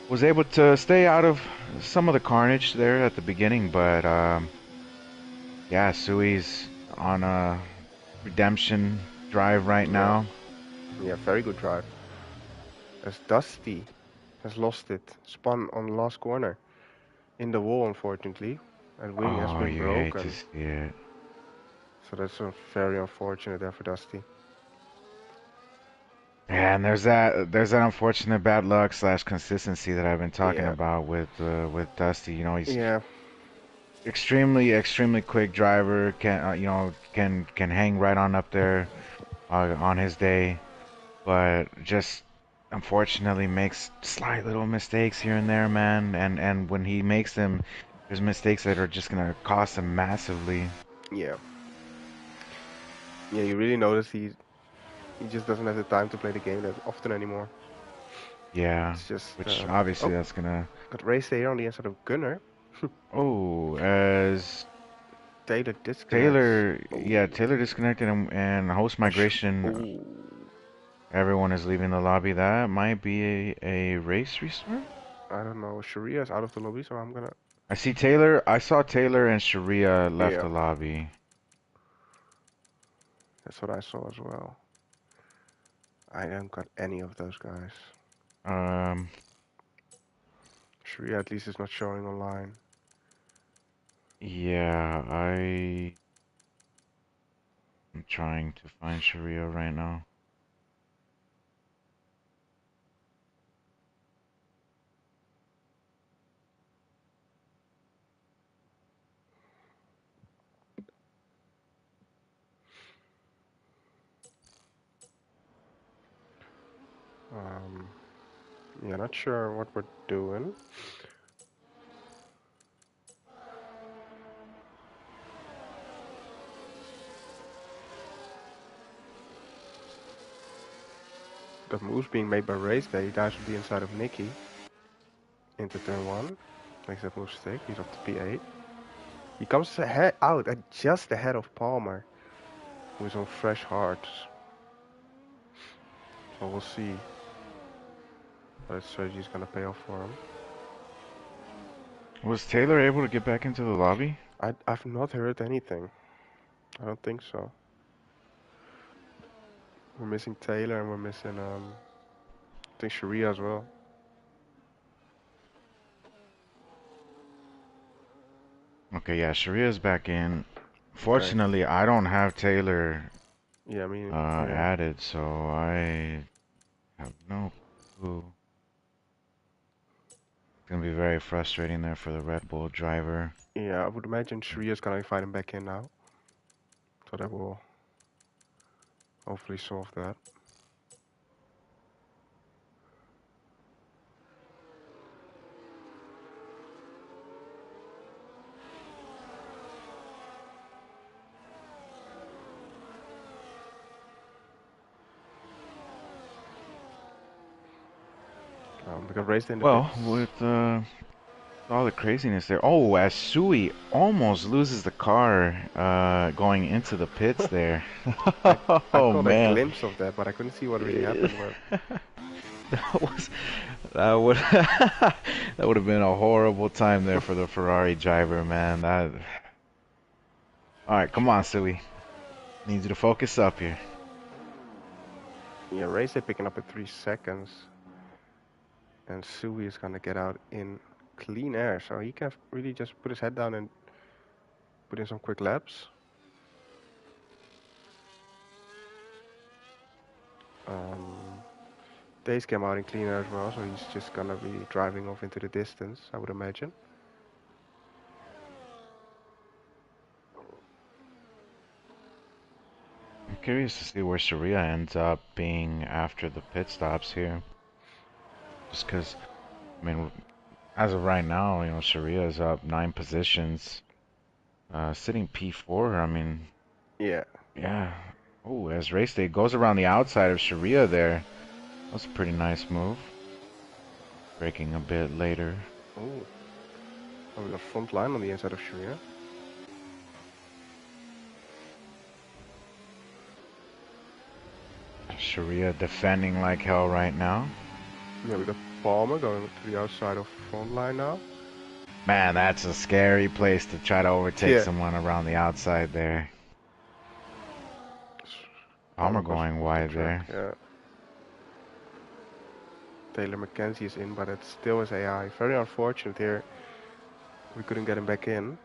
Was able to stay out of some of the carnage there at the beginning, but yeah, Sui's on a redemption drive right yeah, now. yeah. Very good drive. As Dusty has lost it, spun on the last corner in the wall, unfortunately, and wing has Oh, been you hate to broken. see it. So that's very unfortunate there for Dusty. Yeah, and there's that unfortunate bad luck slash consistency that I've been talking Yeah, about with Dusty. You know, he's yeah, extremely quick driver. Can you know can hang right on up there on his day, but just unfortunately makes slight little mistakes here and there, man. And when he makes them, there's mistakes that are just gonna cost him massively. yeah, yeah. You really notice he just doesn't have the time to play the game that often anymore. Yeah, It's just which obviously oh, that's gonna. got race here on the inside of Gunner. Oh, as Taylor disconnects. Taylor, Oh, yeah, Taylor disconnected and host migration oh, Everyone is leaving the lobby. That might be a race restart? I don't know. Sharia's out of the lobby, so I'm gonna. I see Taylor. I saw Taylor and Sharia left Yeah, the lobby. that's what I saw as well. I haven't got any of those guys. Um, Sharia at least is not showing online. yeah, I'm trying to find Sharia right now. Um, yeah, not sure what we're doing. The moves being made by Race Day, guys would be inside of Nikki into turn 1. Makes that move stick. He's up to P8. He comes out at just ahead of Palmer, who is on fresh hearts. So we'll see what strategy is going to pay off for him. Was Taylor able to get back into the lobby? I've not heard anything. I don't think so. We're missing Taylor and we're missing I think Sharia as well. Okay, yeah, Sharia's back in. Okay. Fortunately, I don't have Taylor Yeah, I mean, yeah. added, so I have no clue. It's gonna be very frustrating there for the Red Bull driver. Yeah, I would imagine Sharia's gonna be fighting back in now. So that will hopefully solve that. We got raised in the Well, pits. with all the craziness there. Oh, as Sui almost loses the car going into the pits there. I I Oh caught a man. glimpse of that, but I couldn't see what really happened. But That was that would that would have been a horrible time there for the Ferrari driver, man. That. All right, come on, Sui. Need you to focus up here. yeah, race they picking up at 3 seconds, and Sui is gonna get out in clean air, so he can really just put his head down and put in some quick laps. Days came out in clean air as well, so he's just gonna be driving off into the distance, I would imagine. I'm curious to see where Sharia ends up being after the pit stops here. Just because, I mean, as of right now, Sharia is up 9 positions, sitting P4. I mean, Yeah. yeah. Oh, as race day goes around the outside of Sharia there. That's a pretty nice move. Braking a bit later. Oh, we got front line on the inside of Sharia. Sharia defending like hell right now. Yeah, we got Palmer going to the outside of front line now. Man, that's a scary place to try to overtake Yeah. someone around the outside there. Palmer Palmer goes going off the wide track. there. Yeah. Taylor McKenzie is in, but it still is AI. Very unfortunate here. We couldn't get him back in.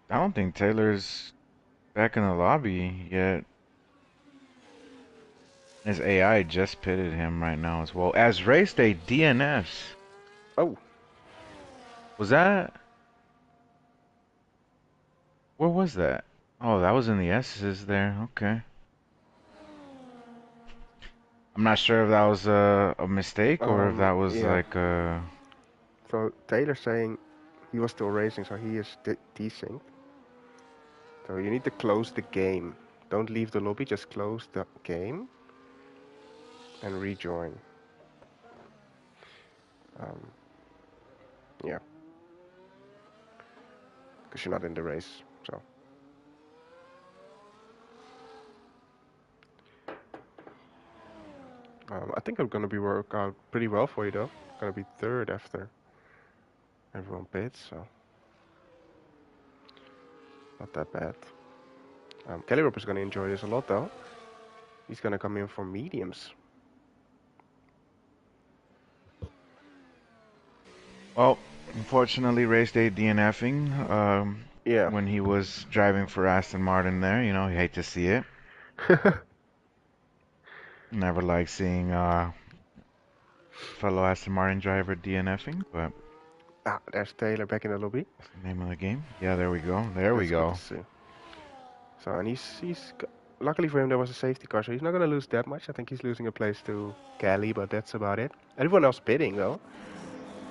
I don't think Taylor's back in the lobby yet. His AI just pitted him right now as well. As race day DNFs. Oh, Was that? Where was that? Oh, that was in the S's there. Okay. I'm not sure if that was a mistake or if that was yeah. like a. So Taylor saying he was still racing, so he is desynced. So you need to close the game Don't leave the lobby, just close the game and rejoin. Um, yeah, because you're not in the race, so. I think I'm gonna be work out pretty well for you though. Gonna be third after everyone pits, so not that bad. Calirope is gonna enjoy this a lot though. He's gonna come in for mediums. Well, unfortunately, race day DNFing Yeah. when he was driving for Aston Martin there. You hate to see it. Never like seeing fellow Aston Martin driver DNFing, but There's Taylor back in the lobby. that's the name of the game. Yeah, there we go. There we That's good go. to see. So, and luckily for him, there was a safety car, so he's not gonna lose that much. I think he's losing a place to Kelly, but that's about it. Everyone else bidding though.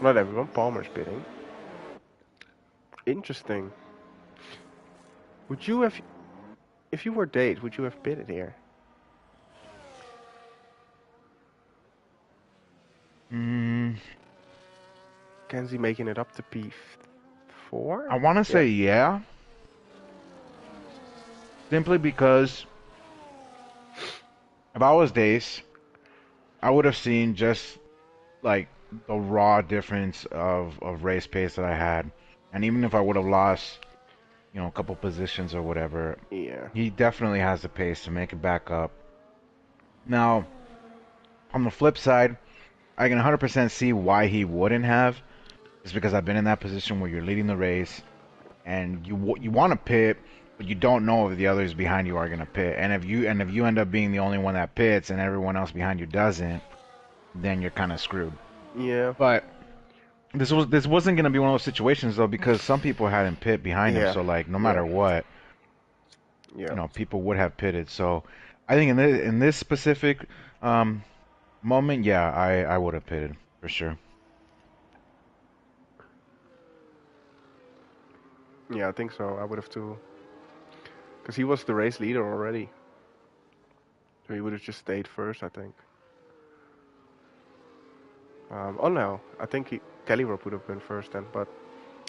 Not everyone. Palmer's bidding. Interesting. Would you have, if you were Date, would you have bidded here? Mm, Kenzie making it up to P4? I want to say yeah, simply because if I was Dace, I would have seen just like the raw difference of race pace that I had, and even if I would have lost, a couple positions or whatever, Yeah. he definitely has the pace to make it back up. Now, on the flip side, I can 100% see why he wouldn't have. It's because I've been in that position where you're leading the race and you want to pit, but you don't know if the others behind you are going to pit. And if you end up being the only one that pits and everyone else behind you doesn't, then you're kind of screwed. Yeah. But this wasn't going to be one of those situations though, because some people hadn't pit behind him, so like no matter what, people would have pitted. So I think in this specific moment, yeah, I would have pitted for sure. Yeah, I think so. I would have too. Because he was the race leader already. So he would have just stayed first, I think. Oh no, I think Kelly Rope would have been first then. But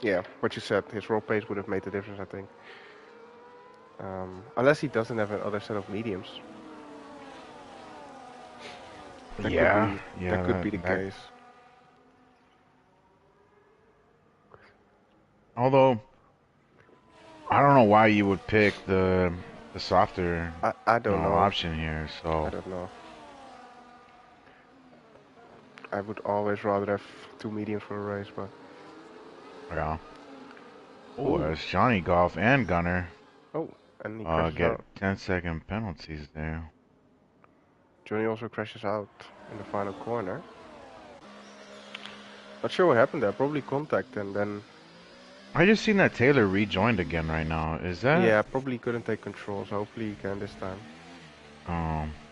yeah, what you said, his roll pace would have made the difference, I think. Unless he doesn't have another set of mediums. That Yeah, could be the that. case. Although I don't know why you would pick the softer I don't know. option here. So I don't know. I would always rather have two mediums for a race, but yeah. Oh, it's Johnny Golf and Gunner. Oh, and he crashes Get out. 10-second penalties there. Johnny also crashes out in the final corner. Not sure what happened there. Probably contact and then. I just seen that Taylor rejoined again right now. Is that? Yeah, probably couldn't take control, so hopefully he can this time.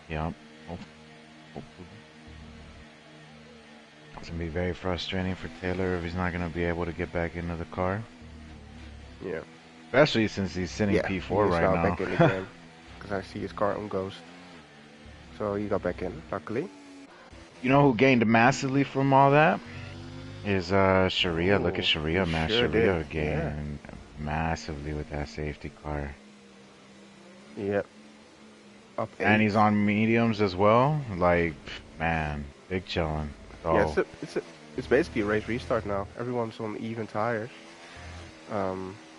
Yeah. Hopefully. It's gonna be very frustrating for Taylor if he's not gonna be able to get back into the car. Yeah. Especially since he's sitting P4 right now. Back in again, because I see his car on ghost. So he got back in, luckily. You know who gained massively from all that? Is Sharia. Look at Sharia, man. Sure Sharia gained massively with that safety car. Yep. Up 8. And he's on mediums as well. Like, man, big chillin'. So, yeah, it's basically a race restart now. Everyone's on even tires.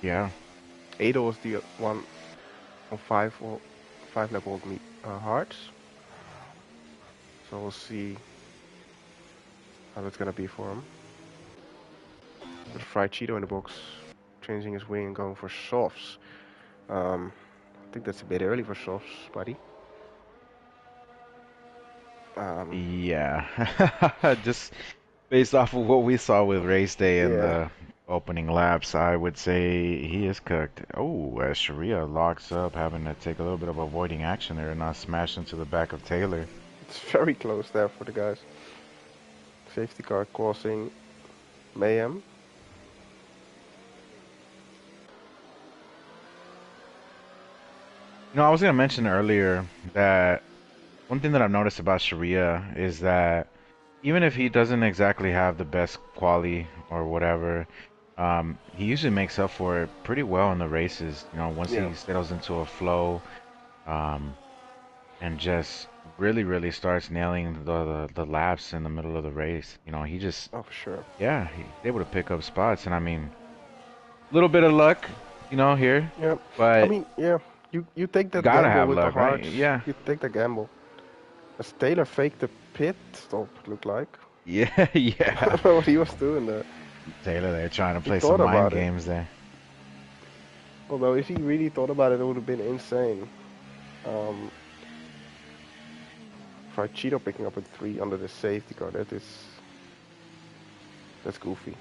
Yeah. Ado was the one on 5 lap old hards. So we'll see how that's gonna be for him. With Fried Cheeto in the box, changing his wing and going for softs. I think that's a bit early for softs, buddy. Yeah. Just based off of what we saw with race day and the opening laps, I would say he is cooked. Oh, as Sharia locks up, having to take a little bit of avoiding action there and not smash into the back of Taylor. It's very close there for the guys. Safety car causing mayhem. I was gonna mention earlier that one thing that I've noticed about Sharia is that even if he doesn't exactly have the best quality or whatever, he usually makes up for it pretty well in the races. Once Yeah. he settles into a flow, um, and just really, really starts nailing the laps in the middle of the race. He just, Oh, for sure. yeah, he's able to pick up spots. And I mean, a little bit of luck, here, Yeah. I but mean, yeah. You take you that gotta gamble have with the luck, right? hearts. Yeah, You take the gamble. As Taylor faked the pit stop, it looked like. yeah, I yeah. don't know what he was doing there. Taylor, they're trying to He play some thought mind about it. games there. Although, if he really thought about it, it would have been insane. Um, for Cheeto picking up a 3 under the safety car, that's goofy.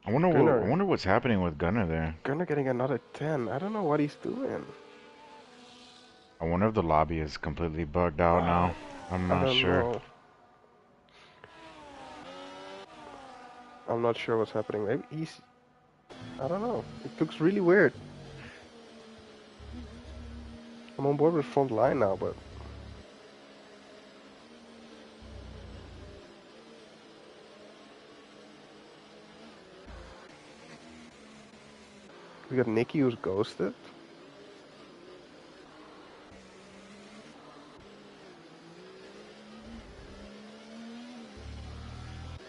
I Gunnar, wonder what's happening with Gunner there. Gunnar getting another 10. I don't know what he's doing. I wonder if the lobby is completely bugged out Uh, now. I'm I not don't sure. know. I'm not sure what's happening. Maybe I don't know. It looks really weird. I'm on board with front line now, but we got Nicky who's ghosted.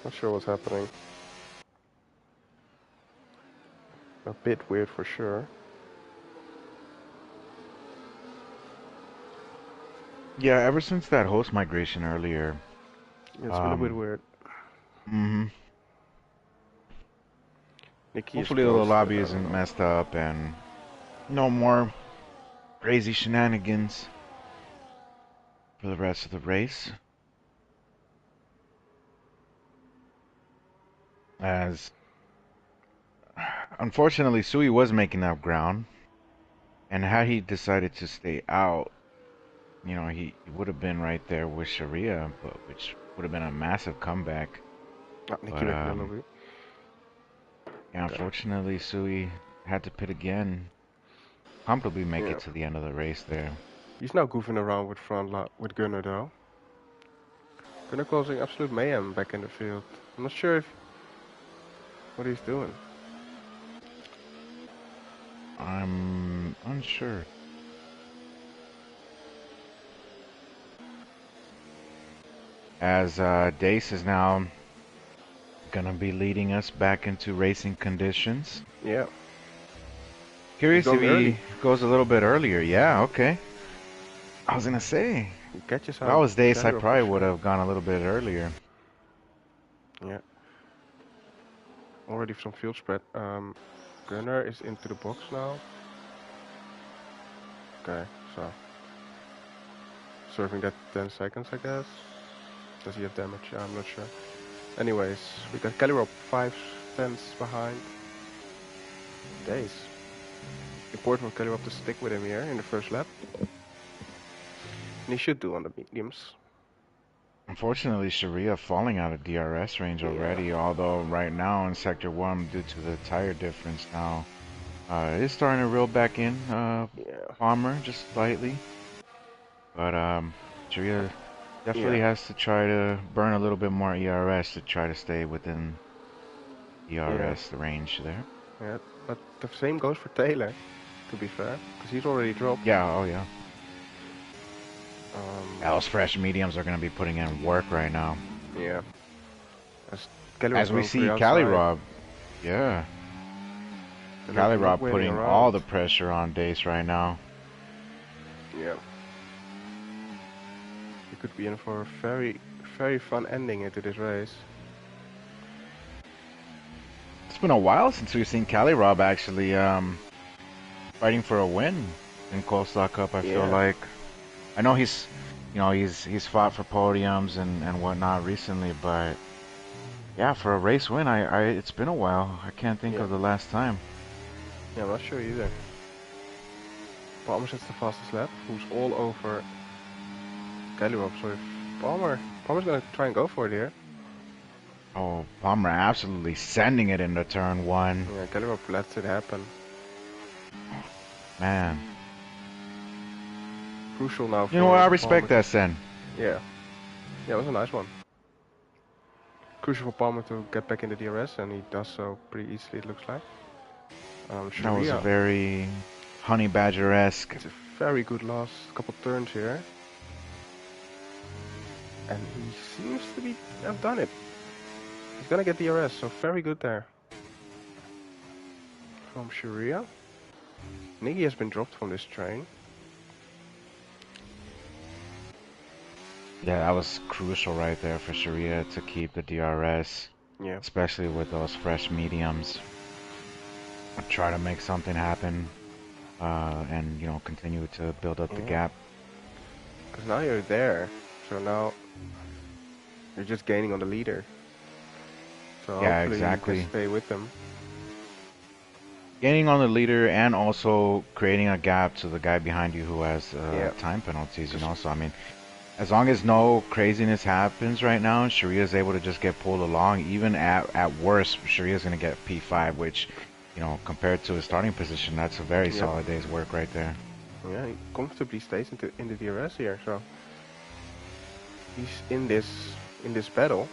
Not sure what's happening. A bit weird for sure. Yeah, ever since that host migration earlier, Yeah, it's been a bit um, weird. hmm Nicky is hopefully the ghosted. lobby I don't isn't know. messed up and no more crazy shenanigans for the rest of the race. As unfortunately, Sui was making up ground, and had he decided to stay out, he would have been right there with Sharia, but which would have been a massive comeback. Ah, Nicky But back in the lobby. yeah, Okay. unfortunately, Sui had to pit again. Comfortably make Yeah. it to the end of the race there. He's now goofing around with Gunnar though. Gunnar causing absolute mayhem back in the field. I'm not sure if what he's doing. I'm unsure. As Dace is now gonna be leading us back into racing conditions. Yeah. He's Curious if going he early. goes a little bit earlier. Yeah, okay. I was gonna say, He catches if I out was Dace, I Calero for probably would sure. have gone a little bit earlier. Yeah. Already some field spread. Gunnar is into the box now. Okay, so serving that 10 seconds, I guess. Does he have damage? Yeah, I'm not sure. Anyways, we got Calero 5 tenths behind. Days. Important for Calero to stick with him here in the first lap. And he should do on the mediums. Unfortunately, Sharia falling out of DRS range Yeah. already, although right now in Sector 1, due to the tire difference now, it is starting to reel back in, Yeah. Palmer, just slightly. But Sharia Yeah. definitely has to try to burn a little bit more ERS to try to stay within Yeah. ERS range there. Yeah. But the same goes for Taylor, to be fair, because he's already dropped. Yeah, oh yeah. Um, Those fresh mediums are going to be putting in work right now. yeah. As Calero As we going for see the Cali outside. Rob, yeah. Calero Cali not Rob waiting putting all around. the pressure on Dace right now. Yeah. He could be in for a very, very fun ending into this race. It's been a while since we've seen Cali Rob actually fighting for a win in Coleslaw Cup, I feel Yeah. like. I know he's fought for podiums and whatnot recently, but yeah, for a race win, it's been a while. I can't think Yeah. of the last time. Yeah, I'm not sure either. Palmer sets the fastest lap, who's all over Calero. So if Palmer's gonna try and go for it here. Oh, Palmer absolutely sending it into turn one. Yeah, Calero lets it happen. Man, crucial now You know what? for I Palmer. respect that, Sen. Yeah, yeah, it was a nice one. Crucial for Palmer to get back in the DRS, and he does so pretty easily, it looks like. That was a Sharia, very Honey Badger-esque. it's a very good last couple turns here. And he seems to have done it. He's gonna get DRS, so very good there. From Sharia. Niggy has been dropped from this train. Yeah, that was crucial right there for Sharia to keep the DRS, Yeah. especially with those fresh mediums. Try to make something happen, and you know, continue to build up the gap. Because now you're there, so now you're just gaining on the leader. So Yeah, hopefully you exactly. can stay with them. Gaining on the leader and also creating a gap to the guy behind you who has time penalties, you know. So I mean, as long as no craziness happens right now, Sharia is able to just get pulled along. Even at worst, Sharia is going to get P5, which, you know, compared to his starting position, that's a very solid day's work right there. Yeah, he comfortably stays in the DRS here, so he's in this battle.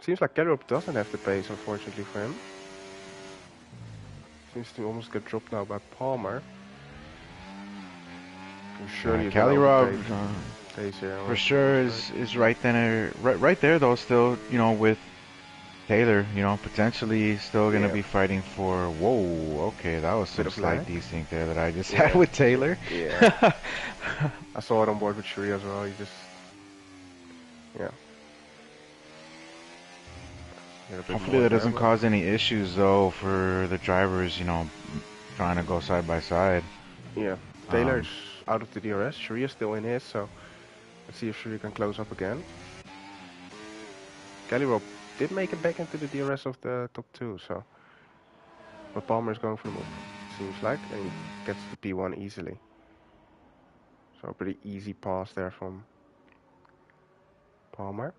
Seems like Kerop doesn't have the pace, unfortunately for him. Seems to almost get dropped now by Palmer. Surely he's gonna Calirob, overtake here. for sure is right there though. Still, you know, with Taylor, you know, potentially still going to be fighting for... Whoa, okay, that was some slight desync there that I just had with Taylor. Yeah. I saw it on board with Sharia as well. He just... Yeah. Hopefully that doesn't cause any issues, though, for the drivers, you know, trying to go side by side. Yeah. Taylor's out of the DRS. Sharia's still in his, so let's see if Sharia can close up again. Calirob did make it back into the DRS of the top two, so... But Palmer is going for the move, seems like, and he gets the P1 easily. So a pretty easy pass there from Palmer.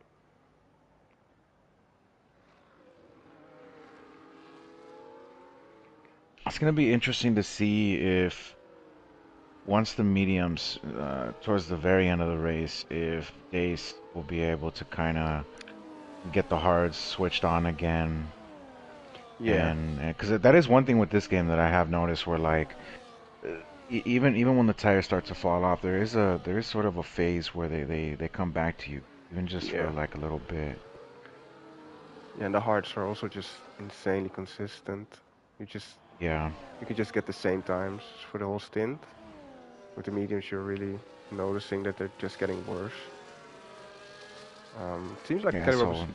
It's going to be interesting to see if once the mediums, towards the very end of the race, if Dace will be able to kind of get the hards switched on again. Yeah. And because that is one thing with this game that I have noticed, where like even when the tires start to fall off, there is sort of a phase where they come back to you, even just for like a little bit. Yeah, and the hards are also just insanely consistent. You can just get the same times for the whole stint. With the mediums, you're really noticing that they're just getting worse. Seems like Calirob is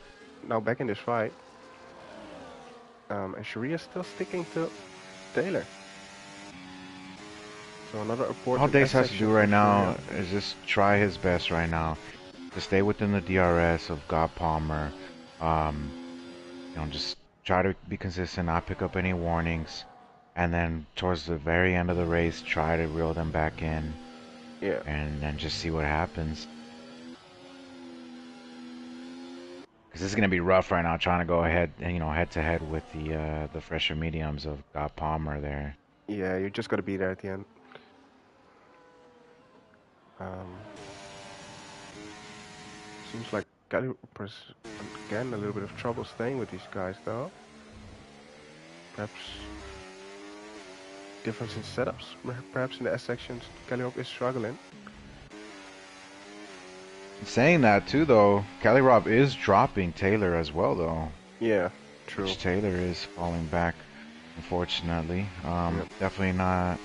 now back in this fight. And Sharia is still sticking to Taylor. So another important... All Dace has to do right now is just try his best right now to stay within the DRS of God Palmer. You know, just try to be consistent, not pick up any warnings, and then towards the very end of the race, try to reel them back in. Yeah. And then just see what happens. Because this is gonna be rough right now, trying to go ahead, you know, head to head with the fresher mediums of God Palmer there. Yeah, you just gotta be there at the end. Seems like Caliber's again a little bit of trouble staying with these guys though. Perhaps difference in setups. Perhaps in the S sections, Calirob is struggling. Saying that too, though, Calirob is dropping Taylor as well, though. Yeah, true. Which Taylor is falling back, unfortunately. Definitely not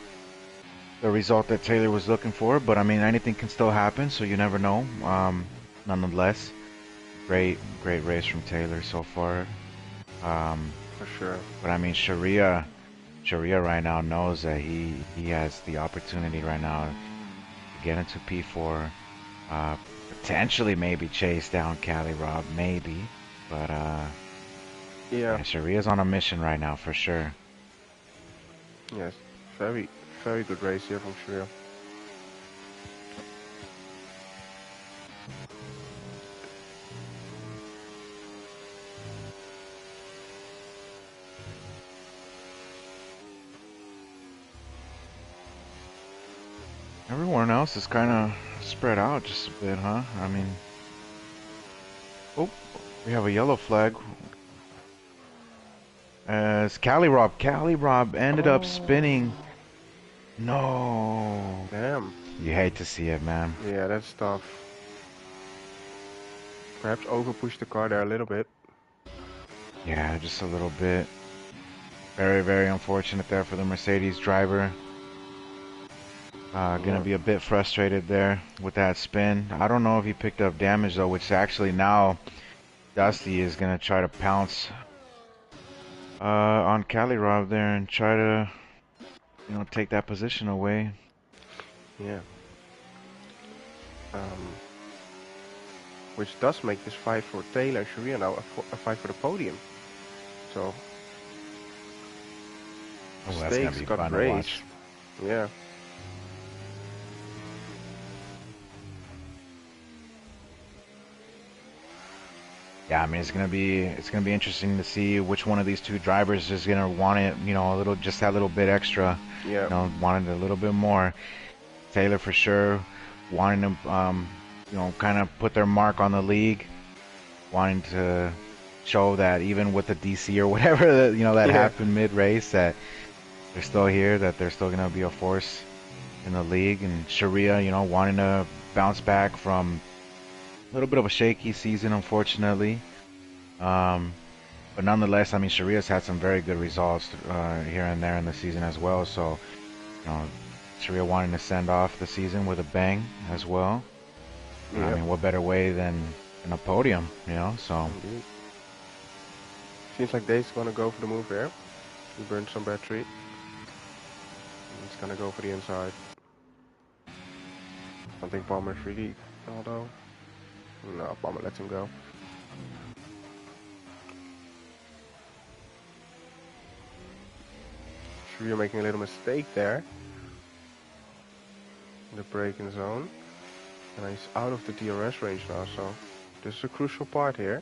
the result that Taylor was looking for, but I mean, anything can still happen, so you never know. Nonetheless, great race from Taylor so far. For sure. But I mean, Sharia right now knows that he has the opportunity right now to get into P4, potentially maybe chase down Calirob, maybe, but yeah, Sharia's on a mission right now for sure. Yes, very good race here from Sharia. Everyone else is kind of spread out just a bit, huh? I mean, oh, we have a yellow flag. As Cali Rob ended up Oh, spinning. No. damn. You hate to see it, man. Yeah, that's tough. Perhaps over push the car there a little bit. Yeah, just a little bit. Very, very unfortunate there for the Mercedes driver. Gonna Yeah, be a bit frustrated there with that spin. I don't know if he picked up damage though, which actually now Dusty is gonna try to pounce on Cali Rob there and try to, take that position away. yeah. Um, which does make this fight for Taylor and Sharia now a fight for the podium. So Oh, that's gonna stakes be got fun to watch. raised. Yeah, Yeah, I mean it's gonna be interesting to see which one of these two drivers is gonna want it, a little just that little bit extra, yeah, wanted a little bit more. Taylor for sure wanting to kind of put their mark on the league, wanting to show that even with the DC or whatever that that yeah, happened mid race that they're still here, that they're still gonna be a force in the league. And Sharia, wanting to bounce back from a little bit of a shaky season, unfortunately. Um, but nonetheless, I mean, Sharia's had some very good results here and there in the season as well. So, you know, Sharia wanting to send off the season with a bang as well. I yeah. mean, what better way than a podium? So, Indeed. Seems like Dave's gonna go for the move there. He burned some battery. He's gonna go for the inside. I think Palmer's really, although no, Palmer lets him go. Sharia making a little mistake there in the braking zone, and he's out of the DRS range now. So this is a crucial part here.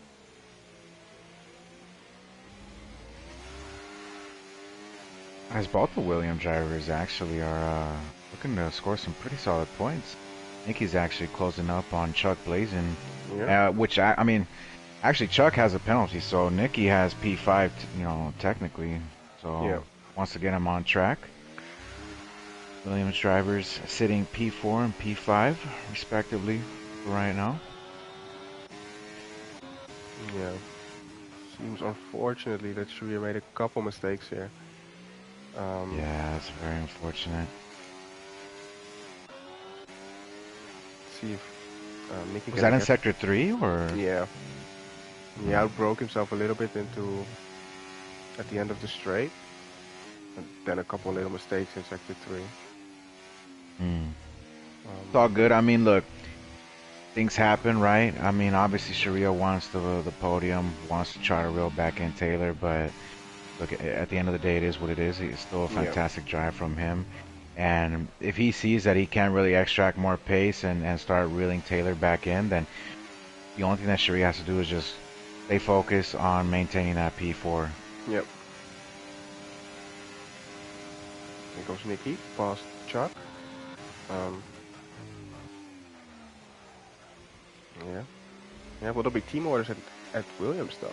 as both the Williams drivers actually are looking to score some pretty solid points. Nicky's actually closing up on Chuck Blazin, Yeah, which I mean, actually Chuck has a penalty, so Nicky has P5, technically. yeah, So wants to get him on track. Williams drivers sitting P4 and P5 respectively right now. yeah. Seems unfortunately that Sharia made a couple mistakes here. Um, Yeah, that's very unfortunate. see if Nicky Was can that in get. sector 3 or? Yeah, he Hmm. outbroke himself a little bit into at the end of the straight, and then a couple little mistakes in sector three. Hmm. It's Um, all good. I mean, look, things happen, right? I mean, obviously Sharia wants the podium, wants to try to reel back in Taylor, but look, at the end of the day, it is what it is. It's still a yeah, fantastic drive from him. And if he sees that he can't really extract more pace and start reeling Taylor back in, then the only thing that Sharia has to do is just stay focused on maintaining that P4. yep. Here goes Nicky past Chuck. Um, yeah, yeah. Will there be team orders at Williams though?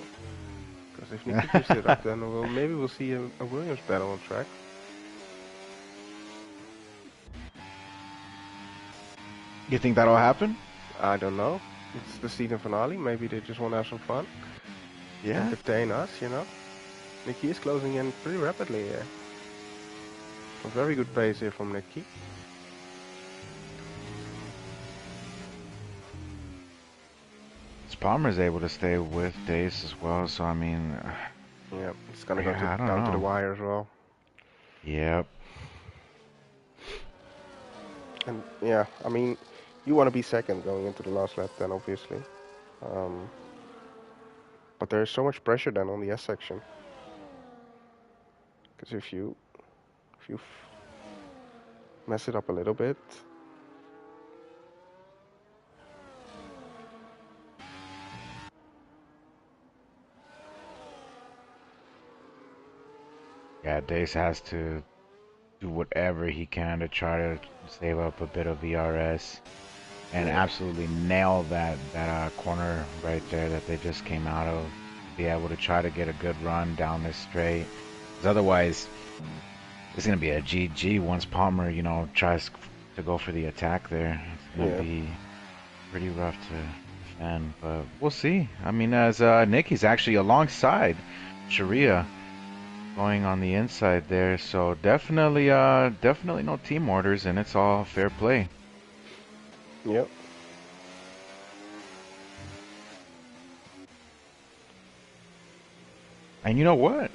Because if Nicky keeps it up, then maybe we'll see a Williams battle on track. You think that'll happen? I don't know. It's the season finale. Maybe they just want to have some fun, Yeah. entertain us. Nicky is closing in pretty rapidly here. A very good pace here from Nicky. Palmer's able to stay with Dace as well, so I mean, Yeah, it's gonna go yeah, I don't down to the know. wire as well. Yep. And yeah, I mean, you want to be second going into the last lap then, obviously. Um, but there's so much pressure then on the S section. Because if you mess it up a little bit, Yeah, Dace has to do whatever he can to try to save up a bit of VRS and Yeah. absolutely nail that corner right there that they just came out of. Be able to try to get a good run down this straight. Because otherwise, it's gonna be a GG once Palmer, tries to go for the attack there. It's gonna Yeah. be pretty rough to defend, but we'll see. I mean, as Nicky's actually alongside Sharia going on the inside there, so definitely no team orders, and it's all fair play. Yep. And you know what?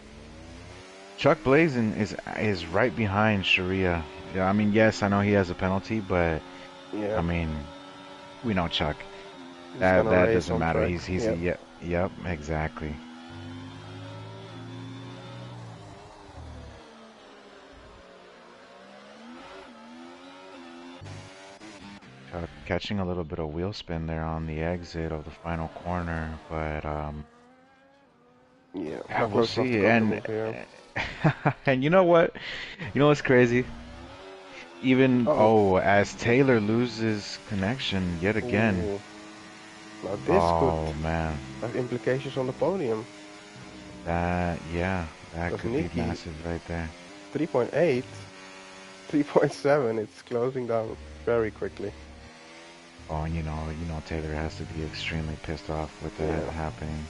Chuck Blazin is right behind Sharia. Yeah, I mean, yes, I know he has a penalty, but I Yeah. mean, we know Chuck. He's That gonna that race doesn't on matter. track. He's Yep. yep, exactly. Catching a little bit of wheel spin there on the exit of the final corner, but Yeah. yeah, Not we'll close enough to see. go for the And move here. and you know what? You know what's crazy? Even Uh oh. as Taylor loses connection yet again. Ooh. Now this could Oh man, have implications on the podium. yeah, that Because could be Nikki, massive right there. 3.8, 3.7, it's closing down very quickly. Oh, and you know Taylor has to be extremely pissed off with that Yeah. happening.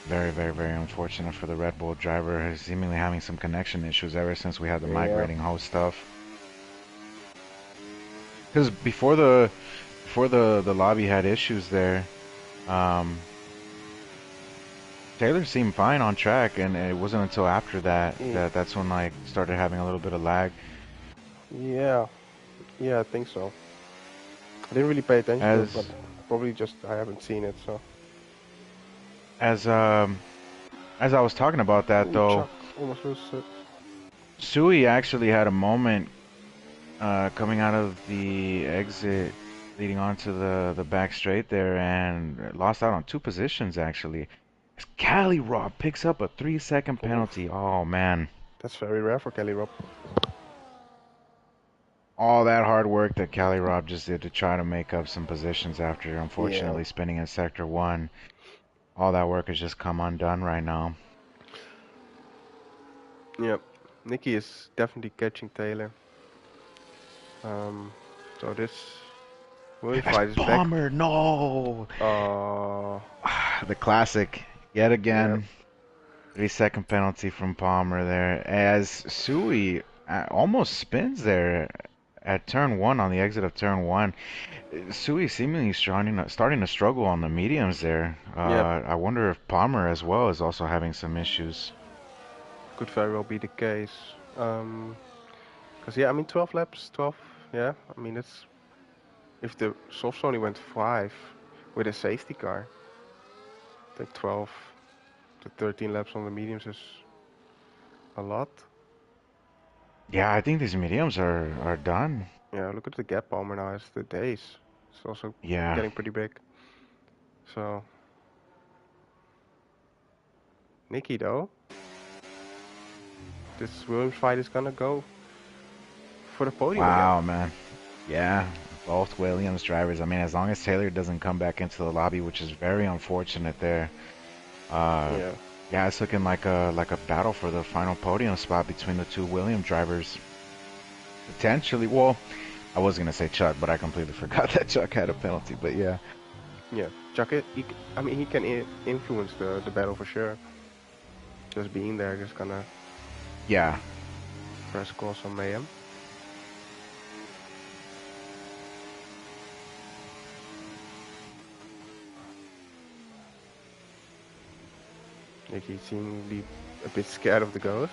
Very, very, very unfortunate for the Red Bull driver. He's seemingly having some connection issues ever since we had the Yeah. migrating host stuff. Because before the lobby had issues there, um, Taylor seemed fine on track, and it wasn't until after that Mm. that's when like started having a little bit of lag. Yeah. Yeah, I think so. I didn't really pay attention to it, but As probably just I haven't seen it, so. as um as I was talking about that Ooh, though, Chuck almost loses it. Sui actually had a moment coming out of the exit leading onto the back straight there and lost out on two positions actually. Cali Rob picks up a 3-second Oof. penalty. Oh man. That's very rare for Kelly Rob. All that hard work that Cali Rob just did to try to make up some positions after Yeah. unfortunately spinning in sector one. All that work has just come undone right now. Yep. Nikki is definitely catching Taylor. Um, so this Williams That's fight is back. Bomber, no! Uh, The classic, yet yep. again. 3-second penalty from Palmer there as Sui almost spins there at turn one on the exit of turn one. Sui seemingly starting to struggle on the mediums there. Yep. I wonder if Palmer as well is also having some issues. Could very well be the case. Cause yeah, I mean 12 laps, 12. Yeah, I mean it's if the softs only went 5 with a safety car, I think 12 to 13 laps on the mediums is a lot. Yeah, I think these mediums are done. Yeah, look at the gap Palmer now has the days. It's also Yeah. getting pretty big. So Nikki though, this Williams fight is gonna go for the podium again. Wow, man. Yeah, both Williams drivers. I mean, as long as Taylor doesn't come back into the lobby, which is very unfortunate there. Uh, Yeah. yeah, it's looking like a battle for the final podium spot between the two Williams drivers. Potentially, well, I was gonna say Chuck, but I completely forgot that Chuck had a penalty. But yeah, Yeah, Chuck, I mean, he can influence the battle for sure. Just being there, just gonna yeah, cause some mayhem. Like he seemed to be a bit scared of the ghost.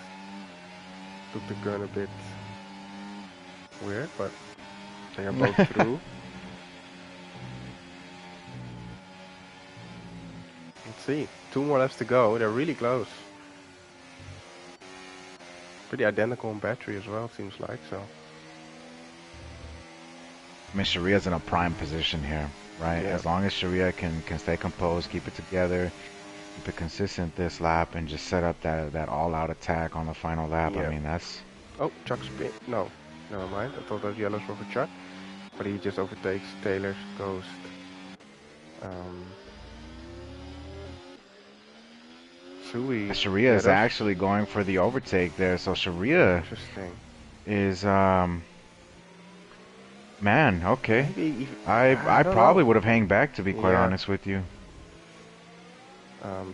Took the gun a bit weird, but they are both through. Let's see. 2 more laps to go. They're really close. Pretty identical in battery as well, seems like. So I mean, Sharia's in a prime position here, right? yeah, As long as Sharia can stay composed, keep it together, keep it consistent this lap and just set up that all-out attack on the final lap. I Yeah. mean, that's Oh, Chuck spin. No, never mind. I thought those yellows were for Chuck, but he just overtakes Taylor's Ghost. Um, Sui. Sharia Yeah, is those. actually going for the overtake there. So Sharia Interesting. is man, okay. Maybe even. I I don't know. probably would have hanged back to be quite Yeah. honest with you.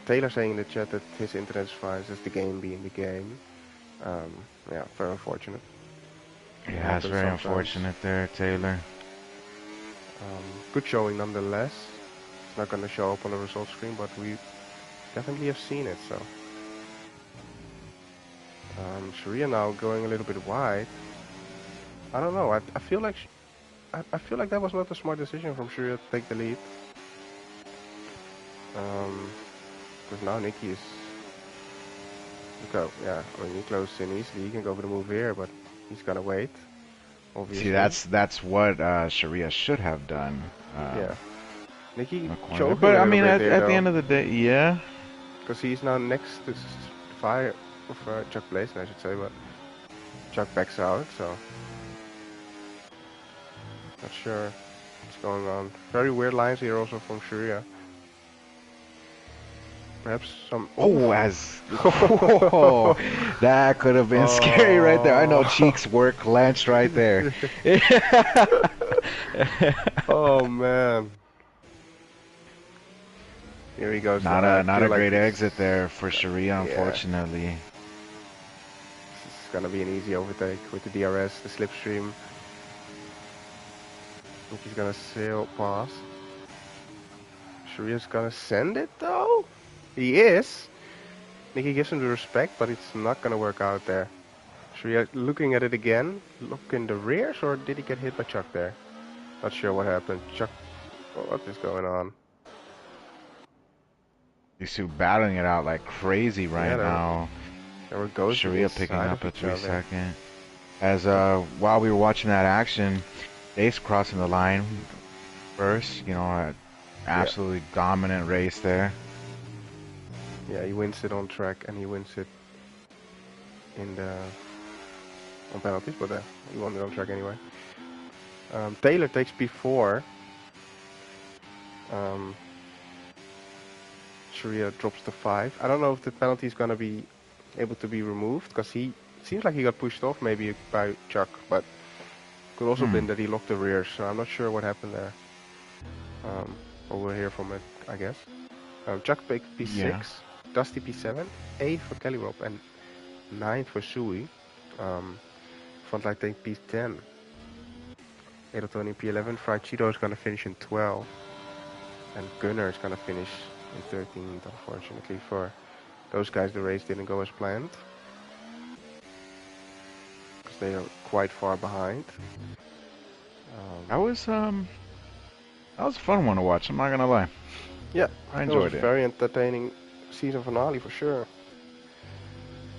Taylor saying in the chat that his internet is fine, just the game being the game. Yeah, very unfortunate. It Yeah, it's happens very sometimes. unfortunate there, Taylor. Good showing nonetheless. It's not going to show up on the results screen, but we definitely have seen it. So Sharia now going a little bit wide. I don't know. I feel like I feel like that was not a smart decision from Sharia to take the lead. Because now Nicky is go. Yeah, I mean he closed in easily. He can go for the move here, but he's gonna wait. See, Obviously. that's what Sharia should have done. Yeah. In Nicky the corner. choking But a I little mean, bit there at the though, end of the day, yeah. because he's now next to fire of Chuck Blazen, I should say, but Chuck backs out, so not sure what's going on. Very weird lines here also from Sharia. Perhaps some. Oh, oh, that could have been scary right there. I know Oh. cheeks work clenched right there. Oh man. Here he goes Not now. I not feel a like great this. exit there for Sharia, Yeah. unfortunately. This is gonna be an easy overtake with the DRS, the slipstream. I think he's gonna sail past. Sharia's gonna send it though? He is. Nicky gives him the respect, but it's not gonna work out there. Sharia looking at it again. Look in the rears, or did he get hit by Chuck there? Not sure what happened. Chuck, what is going on? These two battling it out like crazy Yeah, right now. they were ghosting Sharia picking inside up of a each three other. second. As Chuck, while we were watching that action, Ace crossing the line first, yeah, absolutely dominant race there. yeah, he wins it on track and he wins it in the on penalties, but he won it on track anyway. Taylor takes P4. Um, Sharia drops to 5. I don't know if the penalty is gonna be able to be removed because he seems like he got pushed off maybe by Chuck, but could also Hmm. been that he locked the rear. So I'm not sure what happened there. But we'll hear from it, I guess. Chuck picked Yeah. P6, Dusty P7, 8 for Kelly Rob, and 9 for Sui. Frontline take P10. 8 of Tony P11. Fried Cheeto is gonna finish in 12. And Gunner is gonna finish in 13th, unfortunately for those guys. The race didn't go as planned because they are quite far behind. That was a fun one to watch, I'm not gonna lie. Yeah, I it was a enjoyed it. very entertaining season finale for sure.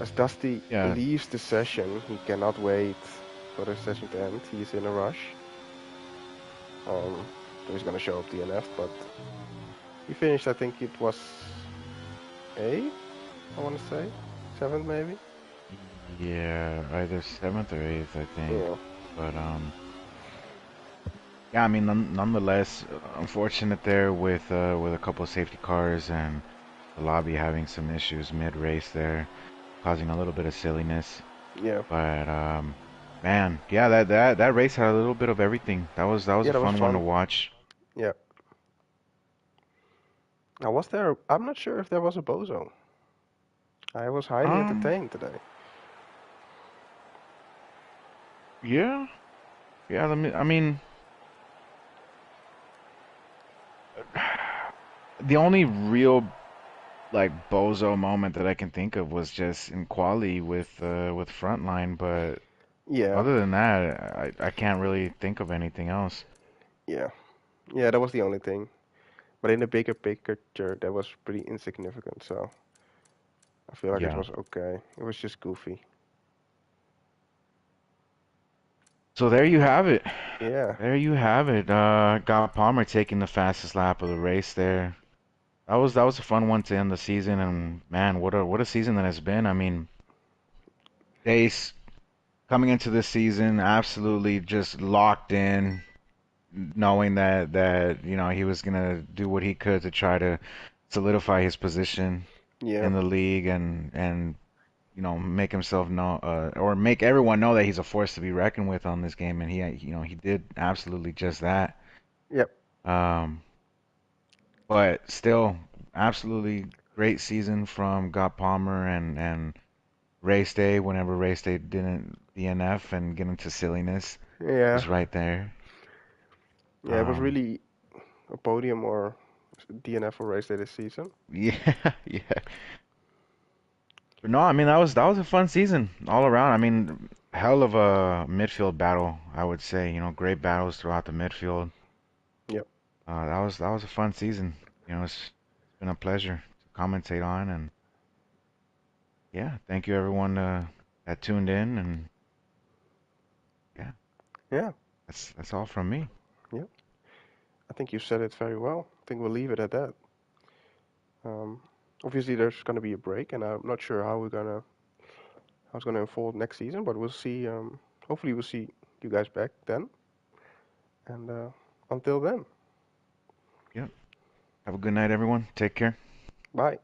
As Dusty Yeah. leaves the session, he cannot wait for the session to end. He's in a rush. So he's gonna show up DNF, but he finished. I think it was 8th. I want to say 7th maybe. Yeah, either seventh or eighth, I think. Yeah. But yeah, I mean, nonetheless, unfortunate there with a couple of safety cars and the lobby having some issues mid-race there, causing a little bit of silliness. Yeah. But man, yeah, that race had a little bit of everything. That was Yeah, a that was fun one to fun. watch. Yeah. Now, was there? I'm not sure if there was a bozo. I was highly Um, entertained today. yeah, yeah. I mean, the only real like bozo moment that I can think of was just in quali with Frontline, but Yeah. other than that, I can't really think of anything else. Yeah. Yeah, that was the only thing. But in the bigger picture, that was pretty insignificant. So I feel like it Yeah. was okay. It was just goofy. So there you have it. Yeah. There you have it. Got Palmer taking the fastest lap of the race there. that was a fun one to end the season, and man, what a season that has been. I mean, Dace coming into this season absolutely just locked in, knowing that he was gonna do what he could to try to solidify his position Yeah, in the league and make himself know or make everyone know that he's a force to be reckoned with on this game, and he did absolutely just that. yep, Um, but still, absolutely great season from God Palmer and Race Day. Whenever Race Day didn't DNF and get into silliness, yeah, was right there. yeah. It was Um, really a podium or DNF or race day this season. yeah, yeah. But no, I mean that was a fun season all around. I mean, hell of a midfield battle, I would say. Great battles throughout the midfield. Yep. That was a fun season. It's been a pleasure to commentate on, and yeah, thank you everyone that tuned in, and yeah, Yeah. that's all from me. Yep. I think you said it very well. I think we'll leave it at that. Um, Obviously, there's going to be a break, and I'm not sure how it's gonna unfold next season, but we'll see. Hopefully, we'll see you guys back then. And until then, Yep. Have a good night, everyone. Take care. bye.